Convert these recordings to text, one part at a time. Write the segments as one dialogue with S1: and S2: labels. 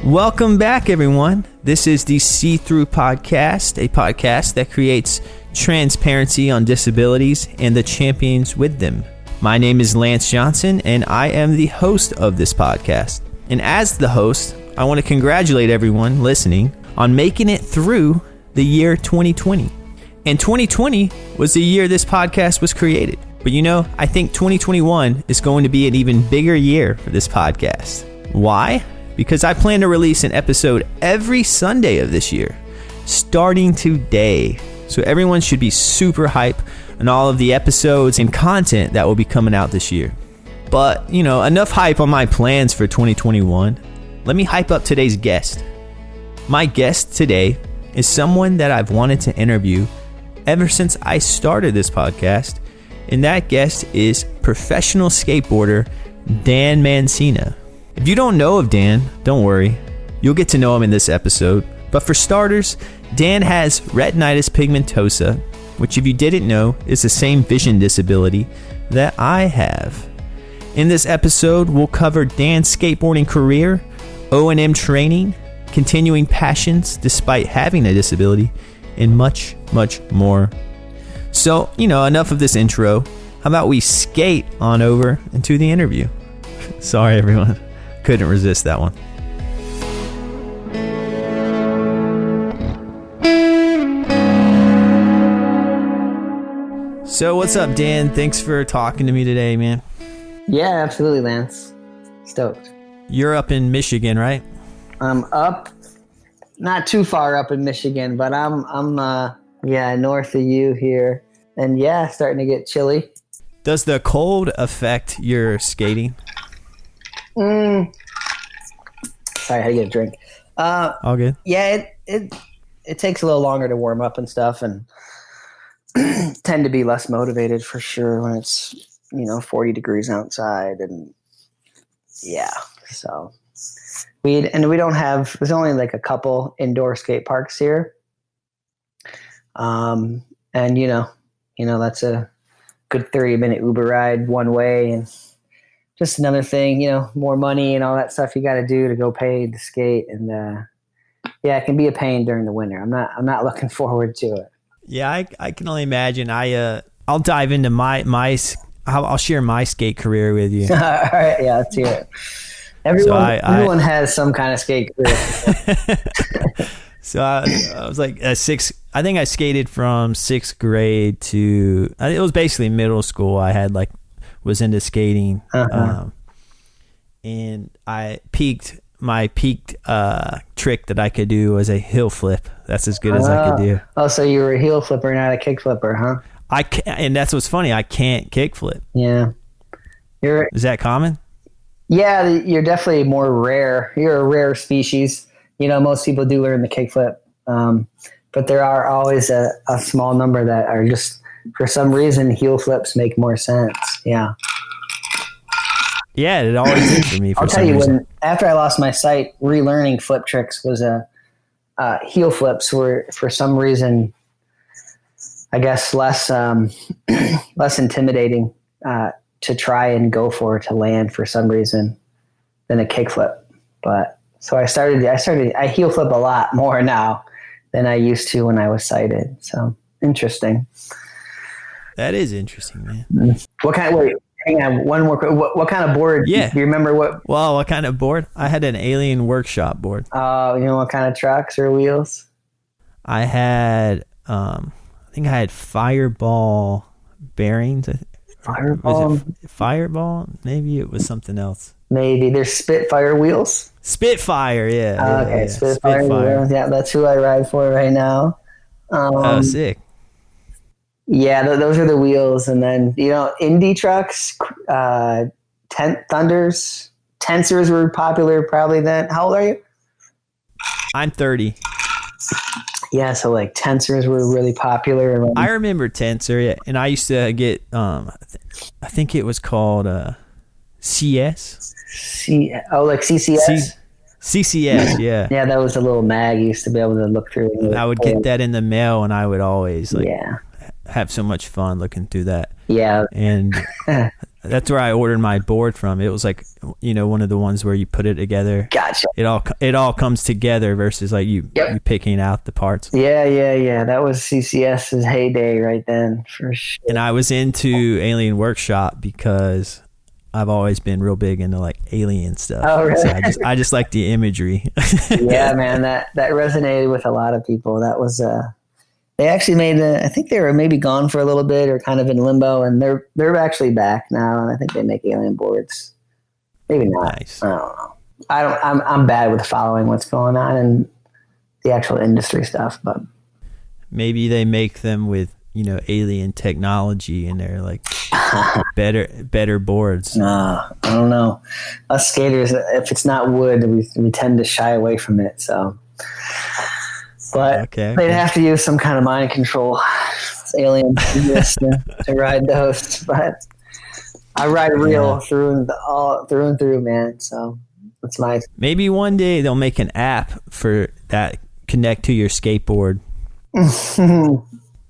S1: Welcome back, everyone. This is the See-Through Podcast, a podcast that creates transparency on disabilities and the champions with them. My name is Lance Johnson, and I am the host of this podcast. And as the host, I want to congratulate everyone listening on making it through the year 2020. And 2020 was the year this podcast was created. But I think 2021 is going to be an even bigger year for this podcast. Why? Because I plan to release an episode every Sunday of this year, starting today. So everyone should be super hype on all of the episodes and content that will be coming out this year. But, enough hype on my plans for 2021. Let me hype up today's guest. My guest today is someone that I've wanted to interview ever since I started this podcast, and that guest is professional skateboarder Dan Mancina. If you don't know of Dan, don't worry. You'll get to know him in this episode. But for starters, Dan has retinitis pigmentosa, which if you didn't know is the same vision disability that I have. In this episode, we'll cover Dan's skateboarding career, O&M training, continuing passions despite having a disability, and much, much more. So, enough of this intro. How about we skate on over into the interview? Sorry, everyone. Couldn't resist that one. So what's up, Dan? Thanks for talking to me today, man.
S2: Yeah, absolutely, Lance. Stoked.
S1: You're up in Michigan, right?
S2: I'm up, not too far up in Michigan, but I'm north of you here. And yeah, starting to get chilly.
S1: Does the cold affect your skating?
S2: Sorry, I had to get a drink.
S1: All good.
S2: Yeah, it takes a little longer to warm up and stuff, and tend to be less motivated for sure when it's 40 degrees outside, and yeah. So we don't have. There's only like a couple indoor skate parks here, and that's a good 30-minute Uber ride one way, and just another thing, more money and all that stuff you got to do to go pay to skate. And, it can be a pain during the winter. I'm not looking forward to it.
S1: Yeah. I can only imagine. I'll dive into I'll share my skate career with you.
S2: All right. Yeah. Let's hear it. Everyone has some kind of skate career.
S1: So I was like I think I skated from 6th grade to, it was basically middle school. I had was into skating, and my peaked trick that I could do was a heel flip. That's as good as I could do.
S2: Oh, so you were a heel flipper, not a kick flipper, huh?
S1: And that's what's funny. I can't kick flip.
S2: Yeah.
S1: Is that common?
S2: Yeah, you're definitely more rare. You're a rare species. Most people do learn the kick flip, but there are always a small number that are just, for some reason, heel flips make more sense. Yeah.
S1: Yeah, it always did for me.
S2: I'll tell you, after I lost my sight, relearning flip tricks was heel flips were, for some reason, I guess less intimidating to try and go to land for some reason than a kick flip. But so I heel flip a lot more now than I used to when I was sighted. So interesting.
S1: That is interesting, man.
S2: Hang on, one more. What kind of board?
S1: Yeah.
S2: Do you remember what?
S1: Well, what kind of board? I had an Alien Workshop board.
S2: Oh, what kind of trucks or wheels?
S1: I had, I think I had Fireball bearings.
S2: Fireball?
S1: Was it Fireball? Maybe it was something else.
S2: Maybe there's Spitfire wheels.
S1: Spitfire, yeah.
S2: Okay, Spitfire wheels. Yeah, that's who I ride for right now.
S1: Oh, sick.
S2: Yeah, those are the wheels. And then, indie trucks, Thunders, Tensors were popular probably then. How old are you?
S1: I'm 30.
S2: Yeah, so Tensors were really popular.
S1: I remember Tensor, yeah. And I used to get, I think it was called CS.
S2: CCS?
S1: CCS, yeah.
S2: Yeah, that was a little mag you used to be able to look through.
S1: And I would get that in the mail, and I would always
S2: yeah,
S1: have so much fun looking through that.
S2: Yeah.
S1: And That's where I ordered my board from. It was like, one of the ones where you put it together.
S2: Gotcha.
S1: It all comes together versus like you picking out the parts.
S2: Yeah. That was CCS's heyday right then, for sure.
S1: And I was into Alien Workshop because I've always been real big into like alien stuff.
S2: Oh, really?
S1: So I just like the imagery.
S2: Yeah, man, that resonated with a lot of people. That was they actually made I think they were maybe gone for a little bit or kind of in limbo, and they're actually back now, and I think they make alien boards. Maybe not.
S1: Nice.
S2: I don't know. I'm bad with following what's going on in the actual industry stuff, but
S1: maybe they make them with alien technology and they're like better boards.
S2: I don't know. Us skaters, if it's not wood, we tend to shy away from it. So, but they'd have to use some kind of mind control, alien to ride those. But I ride real through and through, man. So it's nice.
S1: Maybe one day they'll make an app for that connect to your skateboard.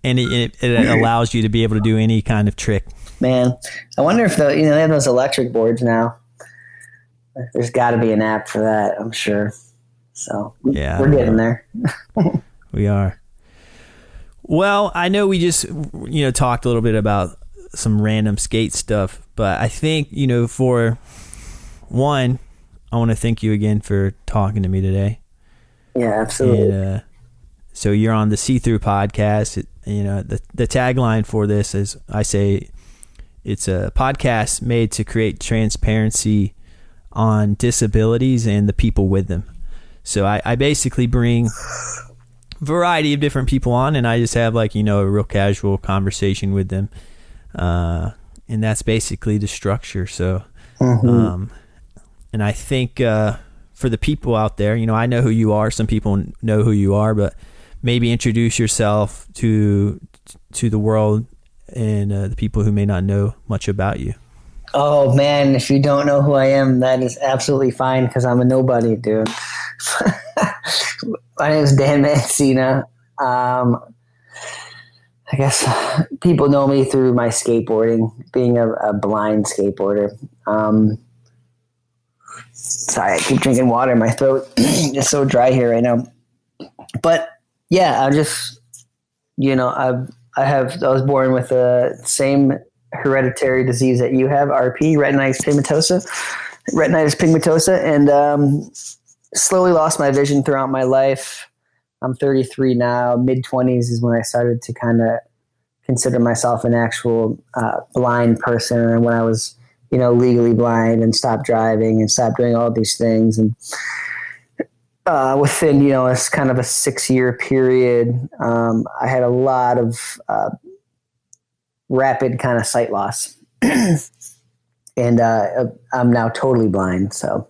S1: And it allows you to be able to do any kind of trick. Man,
S2: I wonder if they have those electric boards now. There's got to be an app for that, I'm sure. So we're getting there.
S1: We are. Well, I know we just talked a little bit about some random skate stuff, but I think for one, I want to thank you again for talking to me today.
S2: Yeah, absolutely.
S1: And, so you're on the See-Through podcast. The tagline for this is, I say, it's a podcast made to create transparency on disabilities and the people with them. So I basically bring a variety of different people on, and I just have a real casual conversation with them. And that's basically the structure. So, and I think for the people out there, I know who you are. Some people know who you are, but maybe introduce yourself to the world and the people who may not know much about you.
S2: Oh man, if you don't know who I am, that is absolutely fine because I'm a nobody, dude. My name is Dan Mancina. I guess people know me through my skateboarding, being a blind skateboarder. Sorry, I keep drinking water. My throat is so dry here right now. But yeah, I just, I was born with the same hereditary disease that you have, RP, retinitis pigmentosa, and slowly lost my vision throughout my life. I'm 33 now. Mid-20s is when I started to kind of consider myself an actual blind person, and when I was, legally blind and stopped driving and stopped doing all these things. And within, it's kind of a 6-year period, I had a lot of rapid kind of sight loss. And I'm now totally blind. So,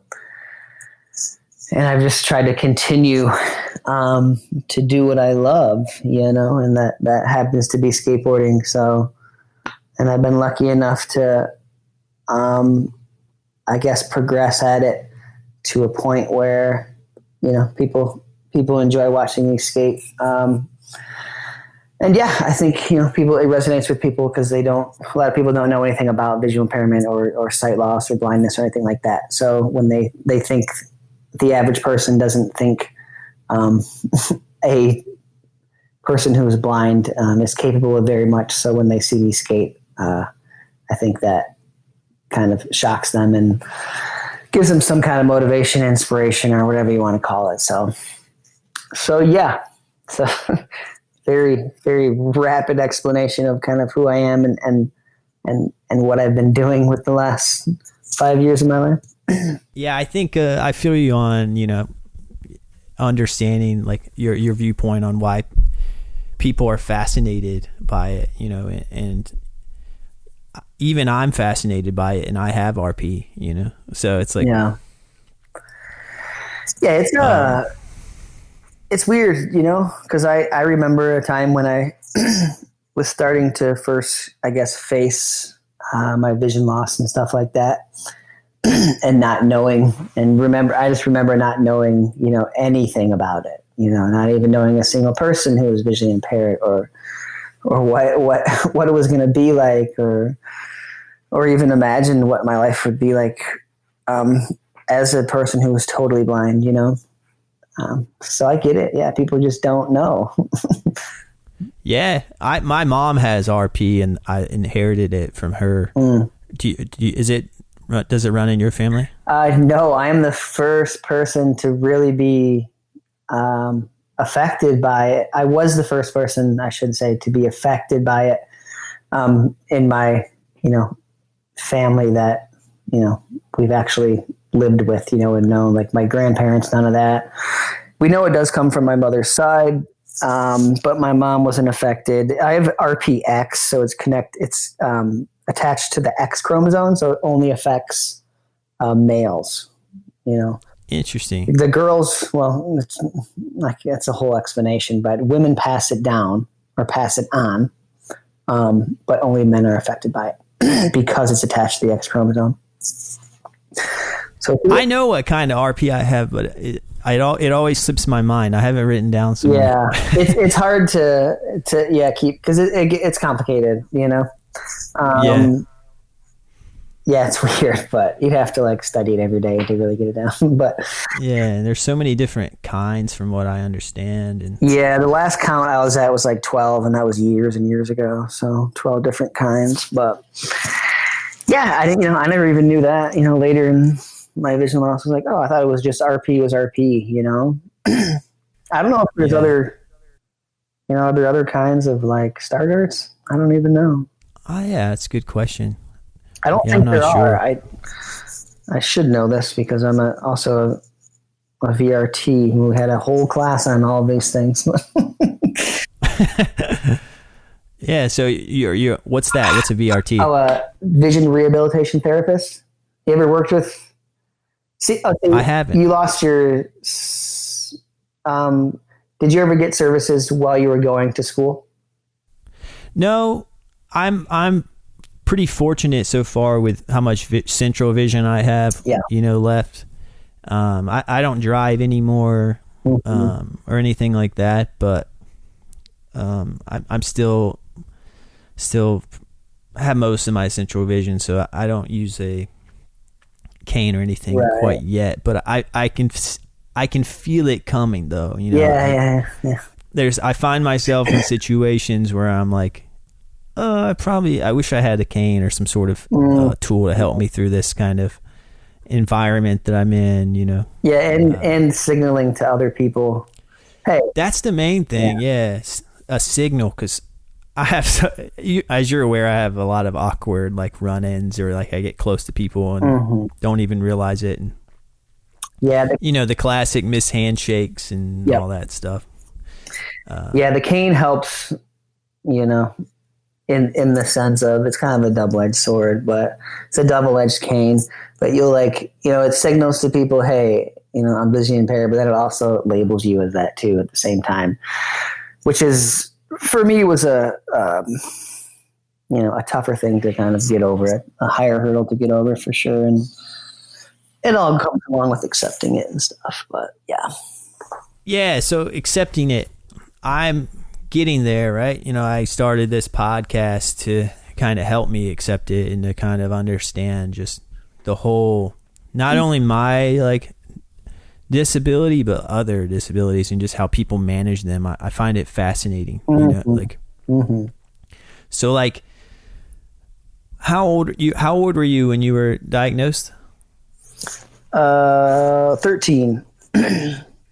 S2: and I've just tried to continue to do what I love, and that happens to be skateboarding. So, and I've been lucky enough to, I guess, progress at it to a point where, people enjoy watching me skate. And yeah, I think, it resonates with people because a lot of people don't know anything about visual impairment or sight loss or blindness or anything like that. So when they think, the average person doesn't think a person who is blind is capable of very much. So when they see me skate, I think that kind of shocks them and gives them some kind of motivation, inspiration, or whatever you want to call it. So yeah, so very, very rapid explanation of kind of who I am and what I've been doing with the last 5 years of my life.
S1: Yeah, I think I feel you on, understanding like your viewpoint on why people are fascinated by it, and even I'm fascinated by it, and I have RP, so it's like, it's weird, because I remember a time when I was starting to first, I guess, face my vision loss and stuff like that, and not knowing, I just remember not knowing, anything about it, not even knowing a single person who was visually impaired or what it was going to be like, or
S2: or even imagine what my life would be like as a person who was totally blind, so I get it. Yeah, people just don't know.
S1: Yeah, my mom has RP, and I inherited it from her. Does it run in your family?
S2: No, I am the first person to really be affected by it. I was the first person, I should say, to be affected by it in my, family that, we've actually lived with, and known. Like my grandparents, none of that. We know it does come from my mother's side, but my mom wasn't affected. I have RPX, so it's attached to the X chromosome, so it only affects males.
S1: Interesting.
S2: The girls, well, it's a whole explanation, but women pass it down or pass it on, but only men are affected by it because it's attached to the X chromosome. So
S1: I know what kind of RP I have, but it always slips my mind. I have it written down somewhere.
S2: Yeah, it's hard to keep, because it's complicated, Yeah, it's weird, but you have to study it every day to really get it down. But
S1: yeah, and there's so many different kinds from what I understand. And
S2: yeah, the last count I was at was 12, and that was years and years ago. So 12 different kinds. But yeah, I didn't. I never even knew that. Later in my vision loss, was like, oh, I thought it was just RP was RP. I don't know if there's other, are there other kinds of starters? I don't even know.
S1: Oh yeah, that's a good question.
S2: I don't think there are. I should know this because I'm also a VRT who had a whole class on all of these things.
S1: Yeah. So you're what's that? What's a VRT?
S2: Oh, vision rehabilitation therapist. You ever worked with?
S1: I haven't.
S2: You lost your. Did you ever get services while you were going to school?
S1: No, I'm pretty fortunate so far with how much central vision I have, left. I don't drive anymore, or anything like that, but I'm still have most of my central vision, so I don't use a cane or anything quite yet, but I can feel it coming though.
S2: Yeah.
S1: I find myself in situations where I'm like, I wish I had a cane or some sort of tool to help me through this kind of environment that I'm in,
S2: Yeah, and signaling to other people. Hey,
S1: that's the main thing. Yeah, a signal, because I have, as you're aware, I have a lot of awkward run-ins, or I get close to people and don't even realize it. And, the classic miss handshakes and all that stuff.
S2: The cane helps, in the sense of it's kind of a double-edged sword, but it's a double-edged cane. But you'll it signals to people, hey, I'm visually impaired, but then it also labels you as that too at the same time, which is, for me, was a tougher thing to kind of get over, a higher hurdle to get over for sure. And it all comes along with accepting it and stuff, but yeah.
S1: Yeah. So accepting it, I'm getting there, right? I started this podcast to kind of help me accept it and to kind of understand just the whole, not only my disability, but other disabilities and just how people manage them. I find it fascinating. So how old were you when you were diagnosed?
S2: 13.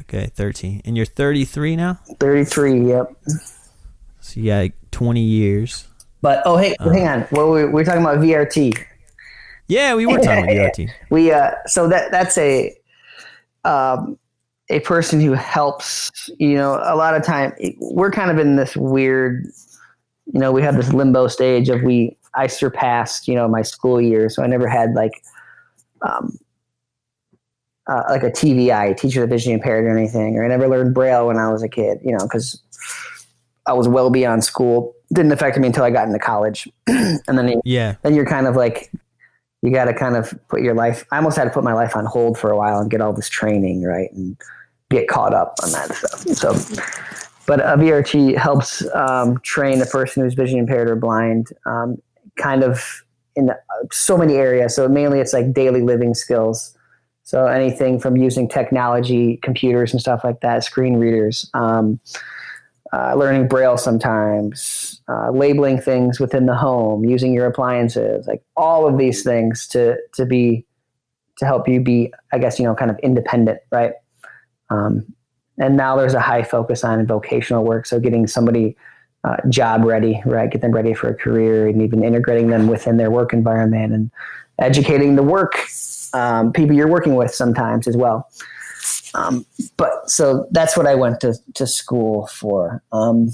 S1: Okay, 13. And you're 33 now?
S2: 33, yep.
S1: So you got 20 years.
S2: But, hang on. We're talking about VRT.
S1: Yeah, we were talking about VRT.
S2: So that's a person who helps, a lot of time. We're kind of in this weird, we have this limbo stage of I surpassed, my school year. So I never had a TVI, teacher of visually impaired, or anything, or I never learned Braille when I was a kid, because I was well beyond school. Didn't affect me until I got into college. And then you're kind of you got to kind of put your life, I almost had to put my life on hold for a while and get all this training, right, and get caught up on that stuff. So, but a VRT helps train a person who's visually impaired or blind, kind of in so many areas. So mainly it's like daily living skills. So anything from using technology, computers and stuff like that, screen readers, learning Braille sometimes, labeling things within the home, using your appliances, like all of these things to help you be, I guess, kind of independent, right? And now there's a high focus on vocational work. So getting somebody job ready, right? Get them ready for a career, and even integrating them within their work environment and educating the work people you're working with sometimes as well. But so that's what I went to school for. Well,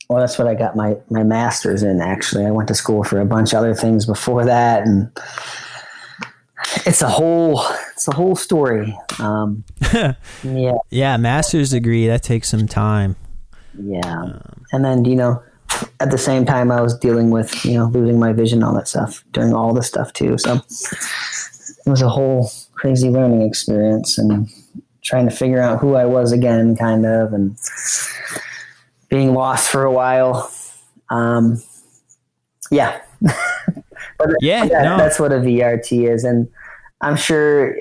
S2: that's what I got my master's in. Actually, I went to school for a bunch of other things before that, and it's a whole story.
S1: Yeah, master's degree, that takes some time.
S2: Yeah, and then at the same time I was dealing with losing my vision, all that stuff, doing all this stuff too. So it was a whole crazy learning experience, and trying to figure out who I was again, kind of, and being lost for a while. Yeah. But that's what a VRT is. And I'm sure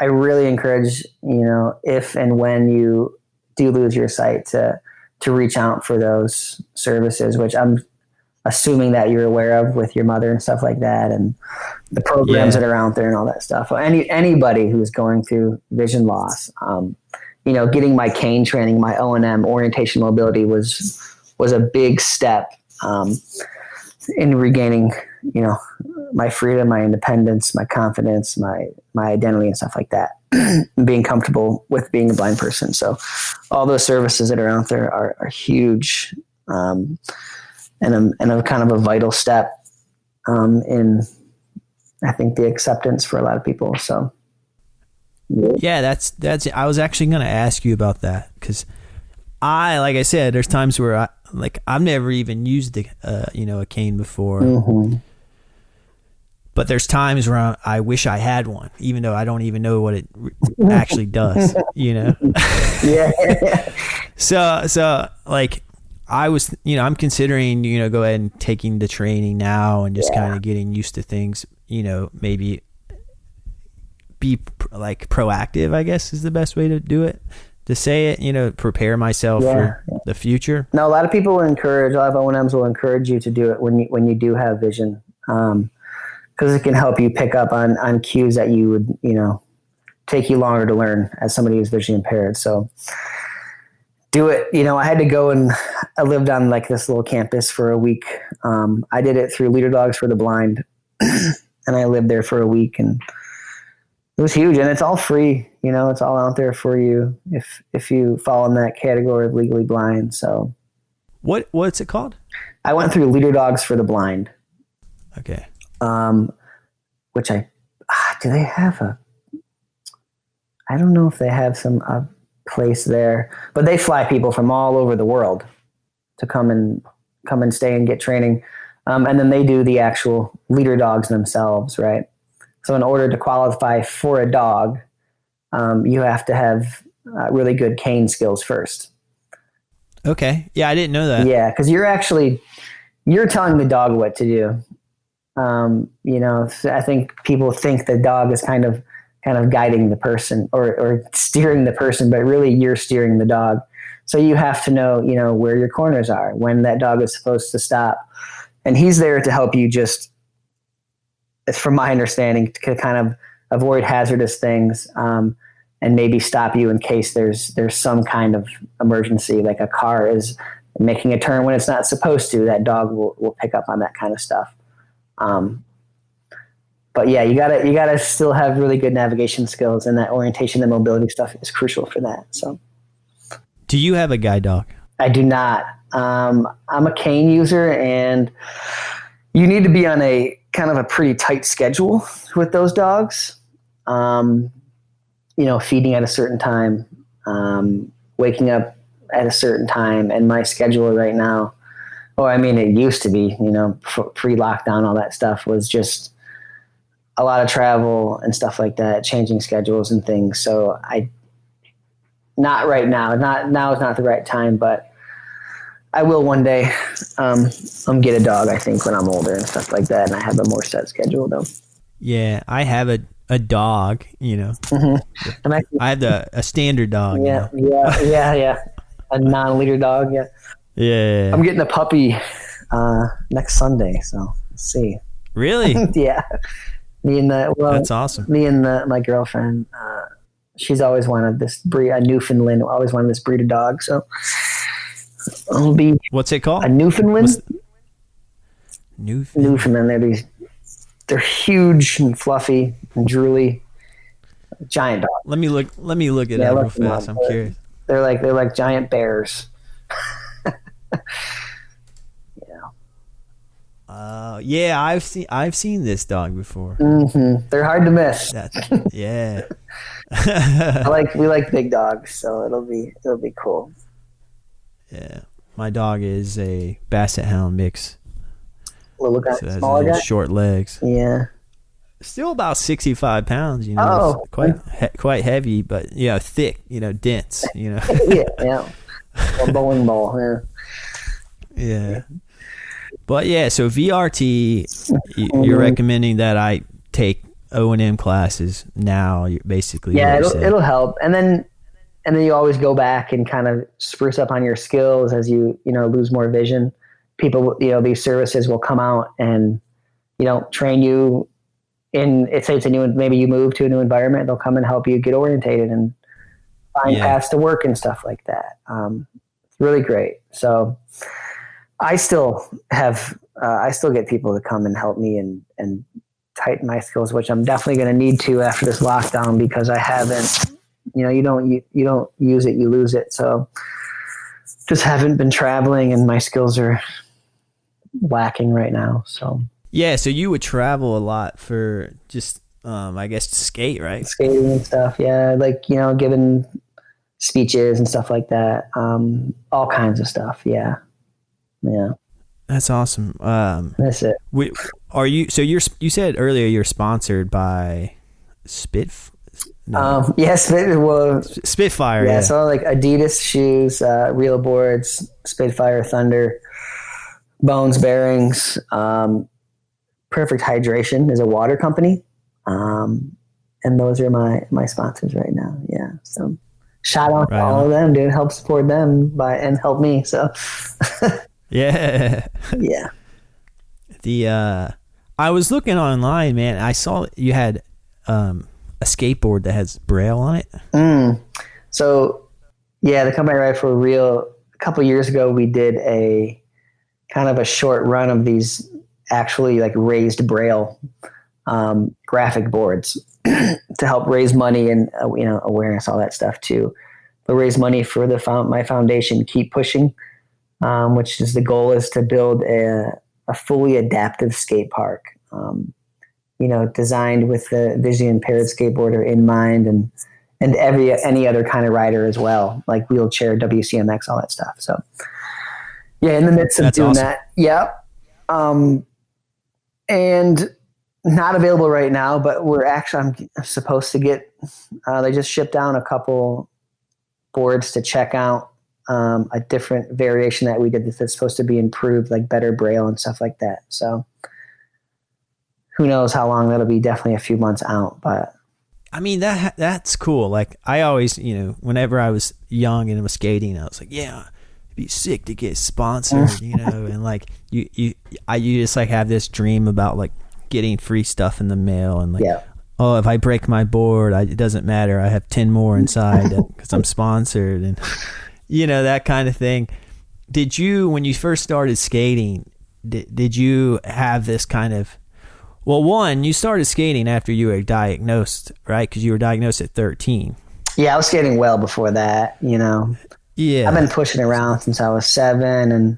S2: I really encourage, if and when you do lose your sight, to reach out for those services, which I'm assuming that you're aware of with your mother and stuff like that, and the programs that are out there and all that stuff. Anybody who's going through vision loss, getting my cane training, my O&M, orientation mobility was a big step in regaining, my freedom, my independence, my confidence, my identity and stuff like that, and being comfortable with being a blind person. So all those services that are out there are huge, and a kind of a vital step in, I think, the acceptance for a lot of people. So
S1: yeah, that's I was actually going to ask you about that, because like I said, there's times where I've never even used a cane before.
S2: Mm-hmm.
S1: But there's times where I wish I had one, even though I don't even know what it actually does,
S2: Yeah.
S1: So like I was, I'm considering, go ahead and taking the training now and just kind of getting used to things, maybe be like proactive, I guess is the best way to do it, to say it, prepare myself for the future.
S2: No, a lot of people will encourage, a lot of O&Ms will encourage you to do it when you do have vision. Because it can help you pick up on cues that you would, take you longer to learn as somebody who's visually impaired. So do it. I had to go, and I lived on like this little campus for a week. I did it through Leader Dogs for the Blind, and I lived there for a week, and it was huge. And it's all free. It's all out there for you if you fall in that category of legally blind. So
S1: what's it called?
S2: I went through Leader Dogs for the Blind.
S1: Okay.
S2: Which do they have I don't know if they have a place there, but they fly people from all over the world to come and stay and get training. And then they do the actual Leader Dogs themselves, right? So in order to qualify for a dog, you have to have really good cane skills first.
S1: Okay. Yeah, I didn't know that.
S2: Yeah, because you're telling the dog what to do. I think people think the dog is kind of guiding the person or steering the person, but really you're steering the dog. So you have to know, where your corners are, when that dog is supposed to stop. And he's there to help you, just, from my understanding, to kind of avoid hazardous things, and maybe stop you in case there's some kind of emergency, like a car is making a turn when it's not supposed to. That dog will pick up on that kind of stuff. But yeah, you gotta still have really good navigation skills, and that orientation and mobility stuff is crucial for that. So,
S1: do you have a guide dog?
S2: I do not. I'm a cane user, and you need to be on a kind of a pretty tight schedule with those dogs. Feeding at a certain time, waking up at a certain time, and my schedule right now, it used to be, pre-lockdown, all that stuff was just a lot of travel and stuff like that, changing schedules and things. So now is not the right time, but I will one day get a dog, I think, when I'm older and stuff like that, and I have a more set schedule, though.
S1: Yeah, I have a dog,
S2: Mm-hmm.
S1: I have a standard dog.
S2: Yeah, yeah. A non-leader dog, yeah.
S1: Yeah.
S2: I'm getting a puppy next Sunday, so let's see.
S1: Really?
S2: Yeah.
S1: That's awesome.
S2: Me and my girlfriend, she's always wanted this breed, a Newfoundland, always wanted this breed of dog, so it'll be...
S1: What's it called?
S2: A Newfoundland?
S1: Newfoundland.
S2: They're huge and fluffy and drooly. Giant dog.
S1: Let me look it up real fast. I'm curious.
S2: They're like giant bears.
S1: Yeah, I've seen this dog before.
S2: Mm-hmm. They're hard to miss.
S1: Yeah.
S2: We like big dogs, so it'll be cool.
S1: Yeah, my dog is a Basset Hound mix.
S2: Little guy,
S1: so
S2: smaller guy,
S1: short legs.
S2: Yeah.
S1: Still about 65 pounds. Quite heavy, but thick. Dense.
S2: yeah. A bowling ball.
S1: Yeah. But yeah, so VRT, you're recommending that I take O&M classes now. Basically,
S2: it'll help, and then you always go back and kind of spruce up on your skills as you lose more vision. People, these services will come out and train you in. It's a new, maybe you move to a new environment. They'll come and help you get orientated and find paths to work and stuff like that. It's really great. So I still get people to come and help me and tighten my skills, which I'm definitely going to need to after this lockdown, because I haven't, you don't use it, you lose it. So just haven't been traveling and my skills are lacking right now. So
S1: yeah. So you would travel a lot for just, I guess, to skate, right?
S2: Skating and stuff. Yeah. Giving speeches and stuff like that. All kinds of stuff. Yeah. Yeah.
S1: That's awesome.
S2: That's it.
S1: You said earlier you're sponsored by
S2: Spitfire.
S1: Yeah.
S2: So Adidas shoes, reel boards, Spitfire, Thunder, Bones bearings. Perfect Hydration is a water company. And those are my sponsors right now. Yeah. So shout out to all of them, dude. Help support them and help me. So
S1: yeah.
S2: Yeah.
S1: I was looking online, man. I saw you had a skateboard that has Braille on it.
S2: So yeah, the company I ride for real, a couple of years ago, we did a kind of a short run of these actually raised Braille graphic boards to help raise money and awareness, all that stuff too. But raise money for my foundation, Keep Pushing, which is the goal is to build a fully adaptive skate park, designed with the visually impaired skateboarder in mind, and any other kind of rider as well, like wheelchair, WCMX, all that stuff. So yeah, in the midst of doing that. Yeah. And not available right now, but I'm supposed to get, they just shipped down a couple boards to check out, a different variation that we did that's supposed to be improved, like better Braille and stuff like that. So who knows how long that'll be, definitely a few months out, but
S1: I mean, that's cool. Like I always, whenever I was young and was skating, I was like, yeah, it'd be sick to get sponsored, and like you just have this dream about getting free stuff in the mail and oh, if I break my board, it doesn't matter. I have 10 more inside because I'm sponsored and that kind of thing. Did you, when you first started skating, did you have this kind of, well, one, you started skating after you were diagnosed, right? Because you were diagnosed at 13.
S2: Yeah, I was skating well before that, Yeah. I've been pushing around since I was 7, and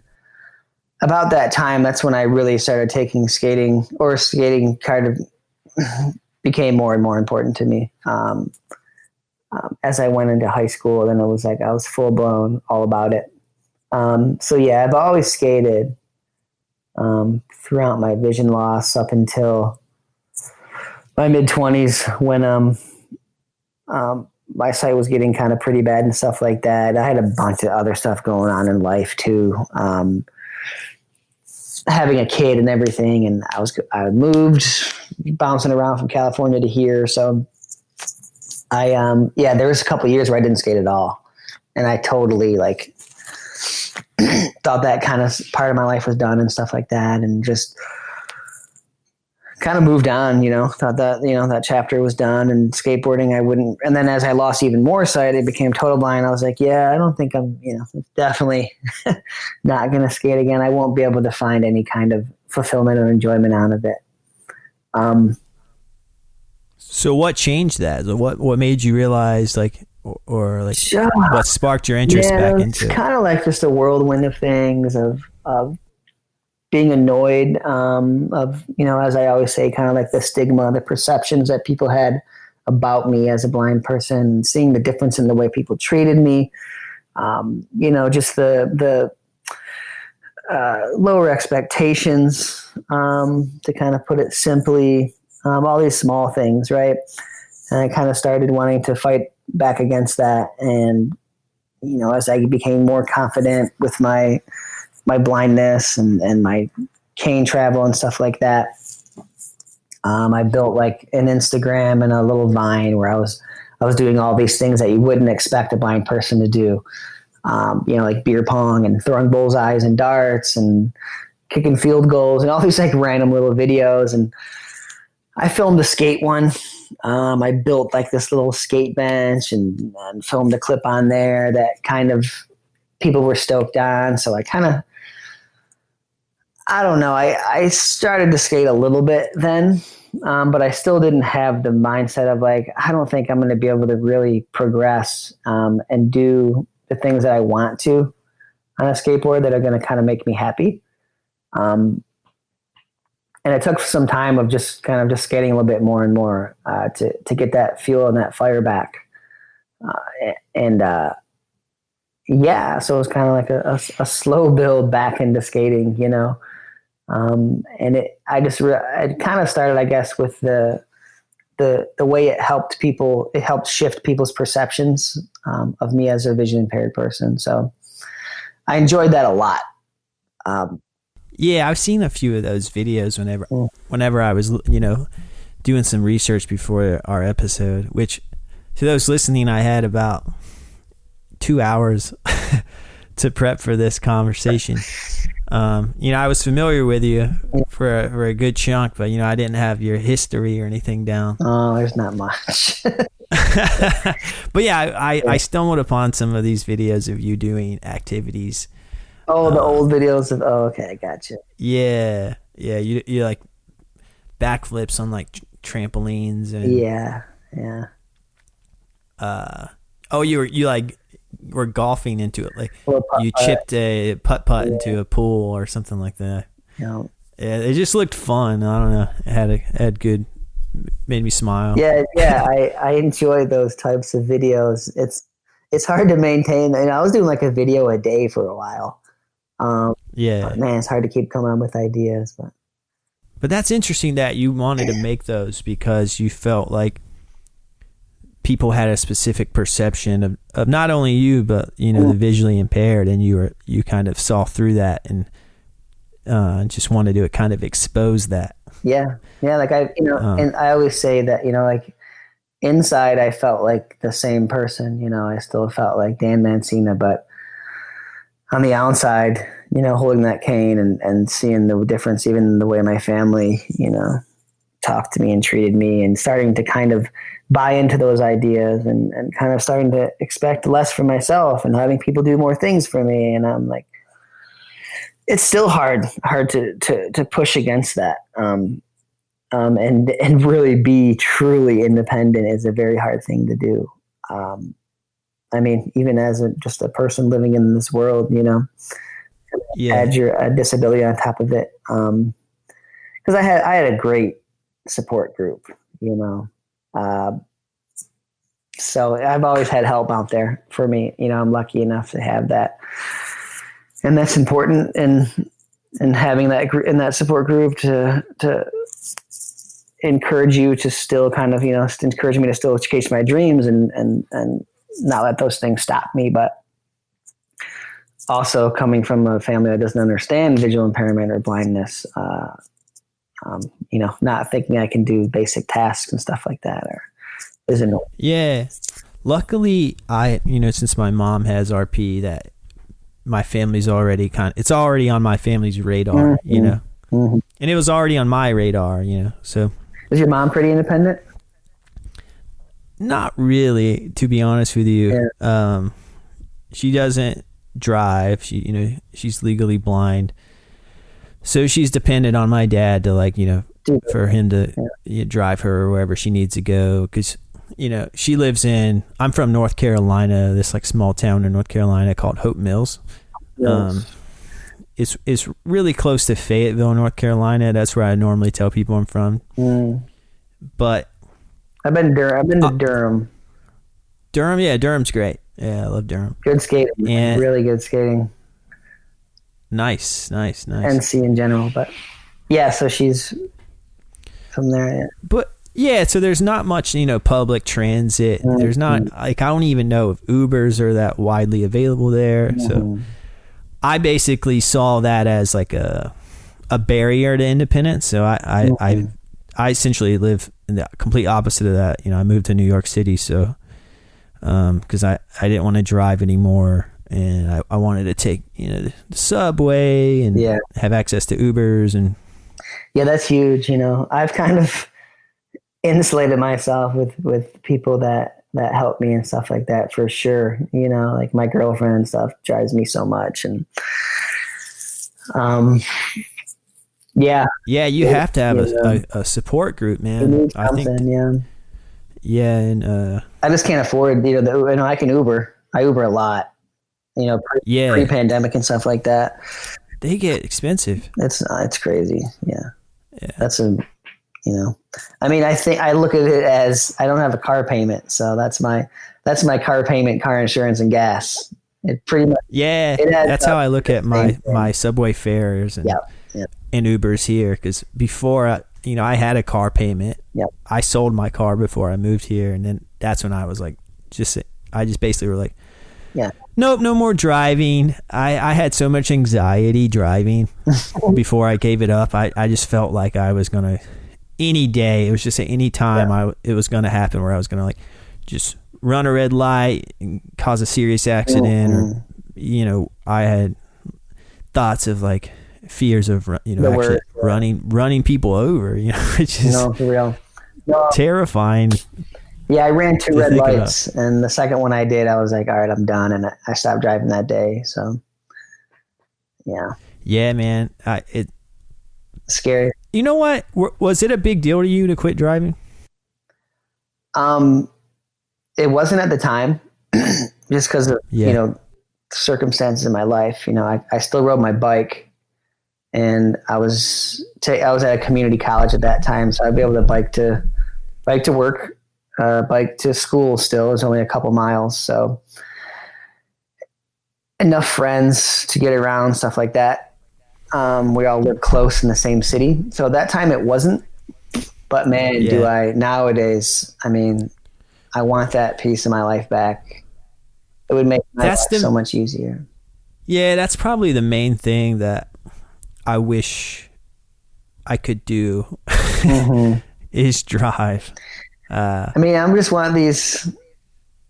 S2: about that time, that's when I really started taking skating kind of became more and more important to me. As I went into high school, then it was I was full blown all about it. So yeah, I've always skated throughout my vision loss up until my mid-20s when my sight was getting kind of pretty bad and stuff like that. I had a bunch of other stuff going on in life too. Having a kid and everything. And I moved bouncing around from California to here. So there was a couple of years where I didn't skate at all. And I totally like thought that kind of part of my life was done and stuff like that. And just kind of moved on, thought that, that chapter was done, and skateboarding, I wouldn't. And then as I lost even more sight, it became total blind. I was like, yeah, I don't think I'm, definitely not going to skate again. I won't be able to find any kind of fulfillment or enjoyment out of it.
S1: So what changed that? What made you realize what sparked your interest back into it?
S2: It's kind of like just a whirlwind of things of being annoyed of, as I always say, kind of like the stigma, the perceptions that people had about me as a blind person, seeing the difference in the way people treated me, just the lower expectations, to kind of put it simply, all these small things, right? And I kind of started wanting to fight back against that. And, as I became more confident with my blindness and my cane travel and stuff like that, I built like an Instagram and a little Vine where I was doing all these things that you wouldn't expect a blind person to do, like beer pong and throwing bullseyes and darts and kicking field goals and all these like random little videos. And I filmed a skate one. I built like this little skate bench and filmed a clip on there that kind of people were stoked on. So I don't know. I started to skate a little bit then, but I still didn't have the mindset of like, I don't think I'm going to be able to really progress and do the things that I want to on a skateboard that are going to kind of make me happy. And it took some time of just skating a little bit more and more to get that fuel and that fire back. So it was kind of like a slow build back into skating, and it kind of started, I guess, with the way it helped people. It helped shift people's perceptions of me as a vision impaired person. So I enjoyed that a lot.
S1: Yeah, I've seen a few of those videos whenever I was, doing some research before our episode, which to those listening, I had about 2 hours to prep for this conversation. I was familiar with you for a good chunk, but, I didn't have your history or anything down.
S2: Oh, there's not much.
S1: But yeah, I stumbled upon some of these videos of you doing activities.
S2: Oh, the old videos of, okay, I got you.
S1: Yeah. You like backflips on like trampolines and
S2: yeah.
S1: You like were golfing into it, like you chipped a putt into a pool or something like that. Yeah, it just looked fun. I don't know, it had good, made me smile.
S2: Yeah. I enjoy those types of videos. It's hard to maintain. I was doing like a video a day for a while. Man, it's hard to keep coming up with ideas,
S1: but that's interesting that you wanted to make those because you felt like people had a specific perception of not only you, but the visually impaired, and you kind of saw through that and just wanted to kind of expose that.
S2: Yeah. Like and I always say that, like inside I felt like the same person, I still felt like Dan Mancina, but on the outside, holding that cane and seeing the difference, even in the way my family, talked to me and treated me, and starting to kind of buy into those ideas and kind of starting to expect less from myself and having people do more things for me. And I'm like, it's still hard to push against that. And really be truly independent is a very hard thing to do. Even as just a person living in this world, add your disability on top of it. Because I had a great support group, so I've always had help out there for me. I'm lucky enough to have that, and that's important. And having that group in that support group to encourage you to still kind of, encourage me to still chase my dreams and not let those things stop me. But also coming from a family that doesn't understand visual impairment or blindness, not thinking I can do basic tasks and stuff like that is annoying.
S1: Yeah. Luckily, since my mom has RP, that my family's already it's already on my family's radar, and it was already on my radar, so.
S2: Is your mom pretty independent?
S1: Not really, to be honest with you.
S2: Yeah.
S1: She doesn't drive. She's legally blind. So she's dependent on my dad to for him to drive her wherever she needs to go. Cause she lives I'm from North Carolina, this small town in North Carolina called Hope Mills.
S2: Yes.
S1: It's really close to Fayetteville, North Carolina. That's where I normally tell people I'm from. But
S2: I've been to Durham.
S1: Durham, yeah, Durham's great. Yeah, I love Durham.
S2: Good skating, and really good skating.
S1: Nice.
S2: NC in general, but yeah, so she's from there. Yeah.
S1: But yeah, so there's not much, public transit. There's not I don't even know if Ubers are that widely available there. So I basically saw that as a barrier to independence. So I essentially live in the complete opposite of that. I moved to New York City, so because I didn't want to drive anymore, and I wanted to take the subway and have access to Ubers. And
S2: yeah, that's huge. I've kind of insulated myself with people that help me and stuff like that, for sure. Like my girlfriend and stuff drives me so much, and
S1: you have to have a support group, man. I think and
S2: I just can't afford I can Uber. I Uber a lot, pre-pandemic and stuff like that.
S1: They get expensive.
S2: It's crazy. Yeah. That's I mean, I think I look at it as I don't have a car payment, so that's my car payment, car insurance, and gas. It pretty much
S1: that's how I look at my subway fares and Ubers here, because before I had a car payment. I sold my car before I moved here, and then that's when I was I just basically were nope, no more driving. I had so much anxiety driving before I gave it up. I just felt like I was gonna any day. It was just any time it was gonna happen where I was gonna just run a red light and cause a serious accident, or I had thoughts of fears of actually running people over, which is
S2: for real.
S1: Terrifying.
S2: Yeah, I ran 2 red lights, and the second one I did, I was like, all right, I'm done, and I stopped driving that day. So
S1: yeah, man, it's
S2: scary.
S1: You know what? Was it a big deal to you to quit driving?
S2: It wasn't at the time, just because of circumstances in my life. I still rode my bike, and I was at a community college at that time, so I'd be able to bike to work, bike to school. Still, it was only a couple miles, so enough friends to get around, stuff like that. We all live close in the same city, so at that time it wasn't. But man, do I nowadays? I mean, I want that piece of my life back. It would make my life so much easier.
S1: Yeah, that's probably the main thing that I wish I could do is drive.
S2: I mean, I'm just one of these